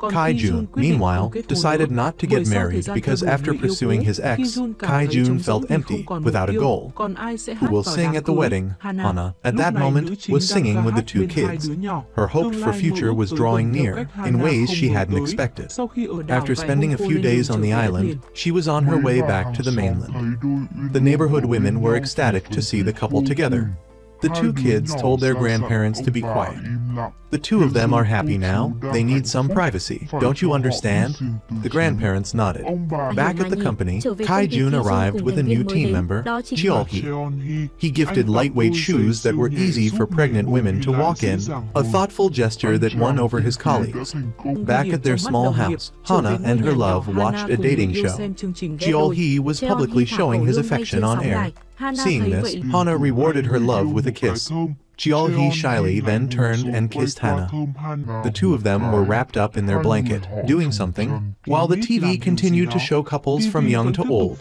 Kai-jun, meanwhile, decided not to get married because after pursuing his ex, Kai-jun felt empty, without a goal. Who will sing at the wedding? Hana, at that moment, was singing with the two kids. Her hope for future was drawing near, in ways she hadn't expected. After spending a few days on the island, she was on her way back to the mainland. The neighborhood women were ecstatic to see the couple together. The two kids told their grandparents to be quiet. "The two of them are happy now. They need some privacy. Don't you understand?" The grandparents nodded. Back at the company, Kai-jun arrived with a new team member, Cheol-hee. He gifted lightweight shoes that were easy for pregnant women to walk in, a thoughtful gesture that won over his colleagues. Back at their small house, Hana and her love watched a dating show. Cheol-hee was publicly showing his affection on air. Seeing this, Hana rewarded her love with a kiss. Cheol-hee shyly then turned and kissed Hana. The two of them were wrapped up in their blanket, doing something, while the TV continued to show couples from young to old.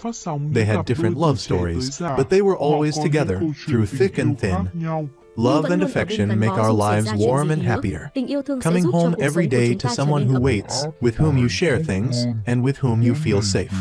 They had different love stories, but they were always together, through thick and thin. Love and affection make our lives warm and happier. Coming home every day to someone who waits, with whom you share things, and with whom you feel safe.